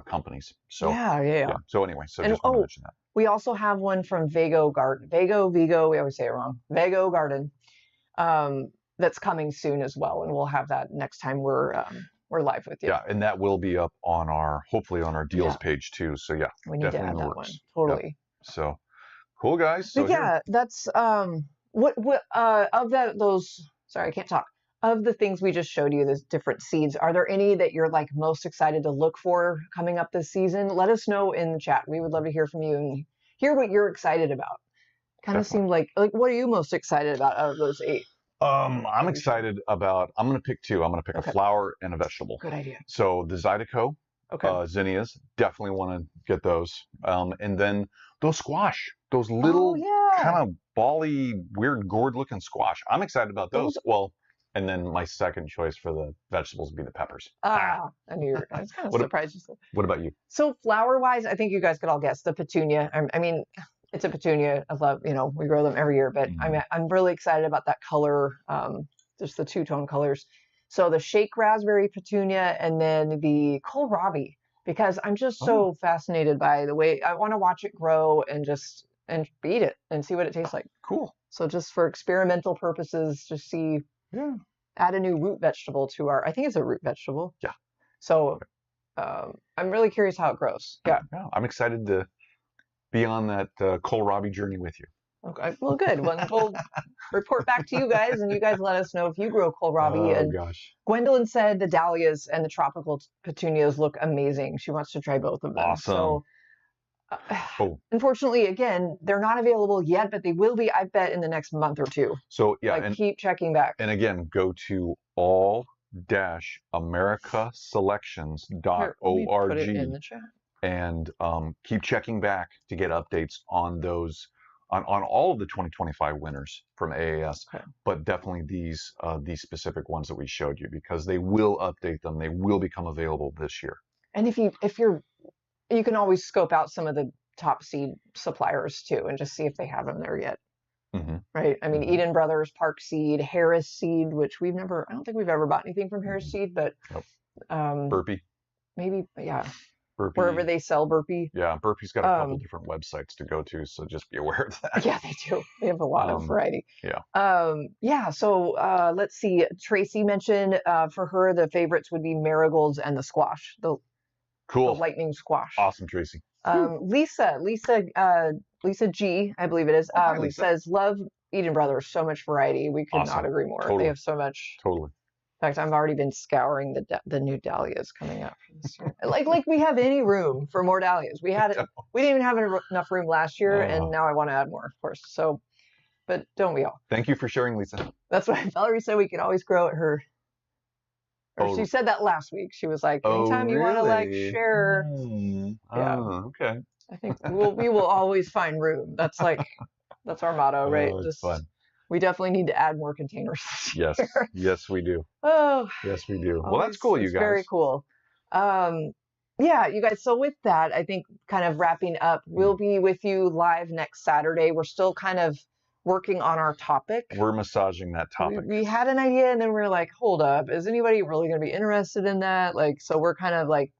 companies. So So anyway, just want to mention that. We also have one from Vigo Garden. Vigo, we always say it wrong. Vigo Garden. That's coming soon as well, and we'll have that next time we're we're live with you. Yeah, and that will be up on hopefully on our deals page too. So yeah, we need to add that one. Totally. Yep. So cool, guys. So yeah, that's what of those. Sorry, I can't talk. Of the things we just showed you, the different seeds, are there any that you're like most excited to look for coming up this season? Let us know in the chat. We would love to hear from you and hear what you're excited about. Kind of seemed like what are you most excited about out of those 8? I'm excited about, I'm going to pick 2. I'm going to pick a flower and a vegetable. Good idea. So the Zydeco, zinnias, definitely want to get those. And then those squash, those little kind of bally, weird gourd looking squash. I'm excited about those. Well, and then my second choice for the vegetables would be the peppers. I knew I was kind of surprised you said. What about you? So flower wise, I think you guys could all guess the Petunia. I mean, it's a Petunia. I love, we grow them every year, but I'm really excited about that color, just the 2-tone colors. So the shake raspberry Petunia and then the Kohlrabi, because I'm just so fascinated by the way I want to watch it grow and eat it and see what it tastes like. Cool. So just for experimental purposes, just see. Yeah. Add a new root vegetable to I think it's a root vegetable. Yeah. So I'm really curious how it grows. Yeah. I'm excited to be on that Kohlrabi journey with you. Okay. Well, good. We'll report back to you guys, and you guys let us know if you grow Kohlrabi. Oh, gosh. Gwendolyn said the Dahlias and the tropical Petunias look amazing. She wants to try both of them. Awesome. So, unfortunately, again, they're not available yet, but they will be, I bet, in the next month or 2. So, yeah. Keep checking back. And again, go to all-americaselections.org and keep checking back to get updates on those, on all of the 2025 winners from AAS, but definitely these specific ones that we showed you, because they will update them. They will become available this year. And if you can always scope out some of the top seed suppliers too and just see if they have them there yet. Right? I mean, Eden Brothers, Park Seed, Harris Seed, which I don't think we've ever bought anything from Harris Seed, but Burpee. Maybe, yeah. Burpee. Wherever they sell Burpee. Yeah, Burpee's got a couple different websites to go to, so just be aware of that. Yeah, they do. They have a lot of variety. Yeah. So let's see. Tracy mentioned for her the favorites would be marigolds and the squash. Cool. The lightning squash. Awesome, Tracy. Lisa G, I believe it is, says, love Eden Brothers, so much variety. We could not agree more. Totally. They have so much. Totally. In fact, I've already been scouring the new Dahlias coming up this year. like we have any room for more Dahlias. We didn't even have enough room last year, and now I want to add more, of course. So, but don't we all? Thank you for sharing, Lisa. That's why Valerie said we could always grow at her. Or she said that last week. She was like, anytime you want to share. Yeah. Okay. I think we will always find room. That's our motto, right? It's fun. We definitely need to add more containers this year. Yes, we do. Oh. Yes, we do. Well, that's cool, you guys. Very cool. Yeah, you guys. So with that, I think kind of wrapping up, we'll be with you live next Saturday. We're still kind of working on our topic. We're massaging that topic. We had an idea and then we're like, hold up, is anybody really going to be interested in that? So we're kind of like,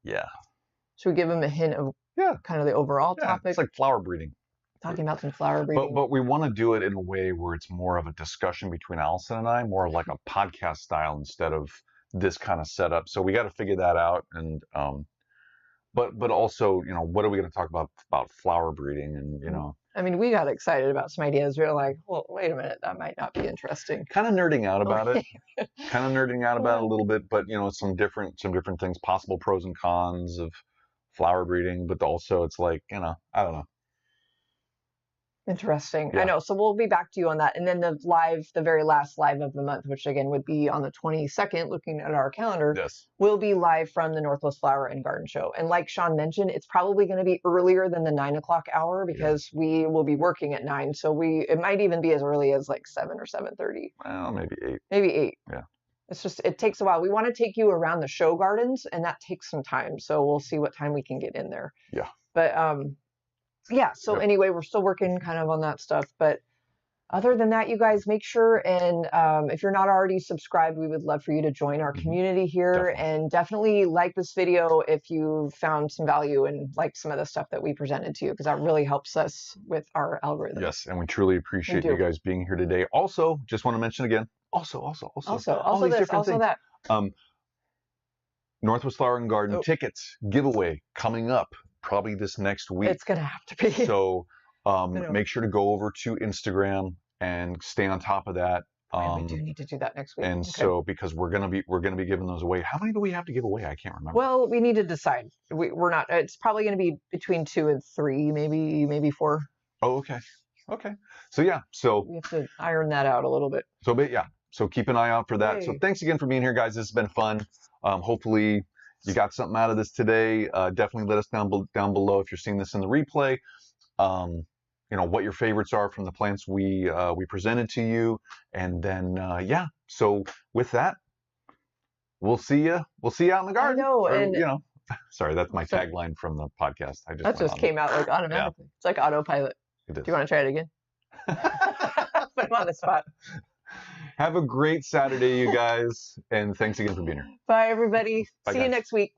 should we give them a hint of kind of the overall topic? It's like flower breeding. Talking about some flower breeding. But we want to do it in a way where it's more of a discussion between Allison and I, more like a podcast style instead of this kind of setup. So we got to figure that out. And but also, what are we going to talk about flower breeding and, I mean, we got excited about some ideas. We were like, well, wait a minute, that might not be interesting. Kind of nerding out about it. Kind of nerding out about it a little bit, but some different things, possible pros and cons of flower breeding, but also it's like, I don't know. Interesting. Yeah. I know. So we'll be back to you on that. And then the very last live of the month, which again would be on the 22nd, looking at our calendar, will be live from the Northwest Flower and Garden Show. And like Sean mentioned, it's probably going to be earlier than the 9 o'clock hour because we will be working at 9. So it might even be as early as like 7 or 7:30. Well, maybe 8. Maybe 8. Yeah. It's just, it takes a while. We want to take you around the show gardens and that takes some time. So we'll see what time we can get in there. Yeah. But, so anyway, we're still working kind of on that stuff. But other than that, you guys make sure and if you're not already subscribed, we would love for you to join our community here and definitely like this video if you found some value and liked some of the stuff that we presented to you, because that really helps us with our algorithm. Yes, and we truly appreciate you guys being here today. Also, just want to mention again, also that. Northwest Flower and Garden tickets giveaway coming up probably this next week. It's gonna have to be. So make sure to go over to Instagram and stay on top of that. We do need to do that next week. And so because we're gonna be giving those away. How many do we have to give away? I can't remember. Well, we need to decide. We're not. It's probably gonna be between 2 and 3, maybe 4. Oh, okay. Okay. So yeah. So we have to iron that out a little bit. So but yeah. So keep an eye out for that. Hey. So thanks again for being here, guys. This has been fun. Hopefully you got something out of this today. Definitely let us down below if you're seeing this in the replay. You know, what your favorites are from the plants we presented to you. And then, yeah, so with that, we'll see you out in the garden. I know, and you know, sorry, that's my tagline from the podcast. That just came out like automatically. Yeah. It's like autopilot. Do you want to try it again? Put him on the spot. Have a great Saturday, you guys. And thanks again for being here. Bye, everybody. See you next week.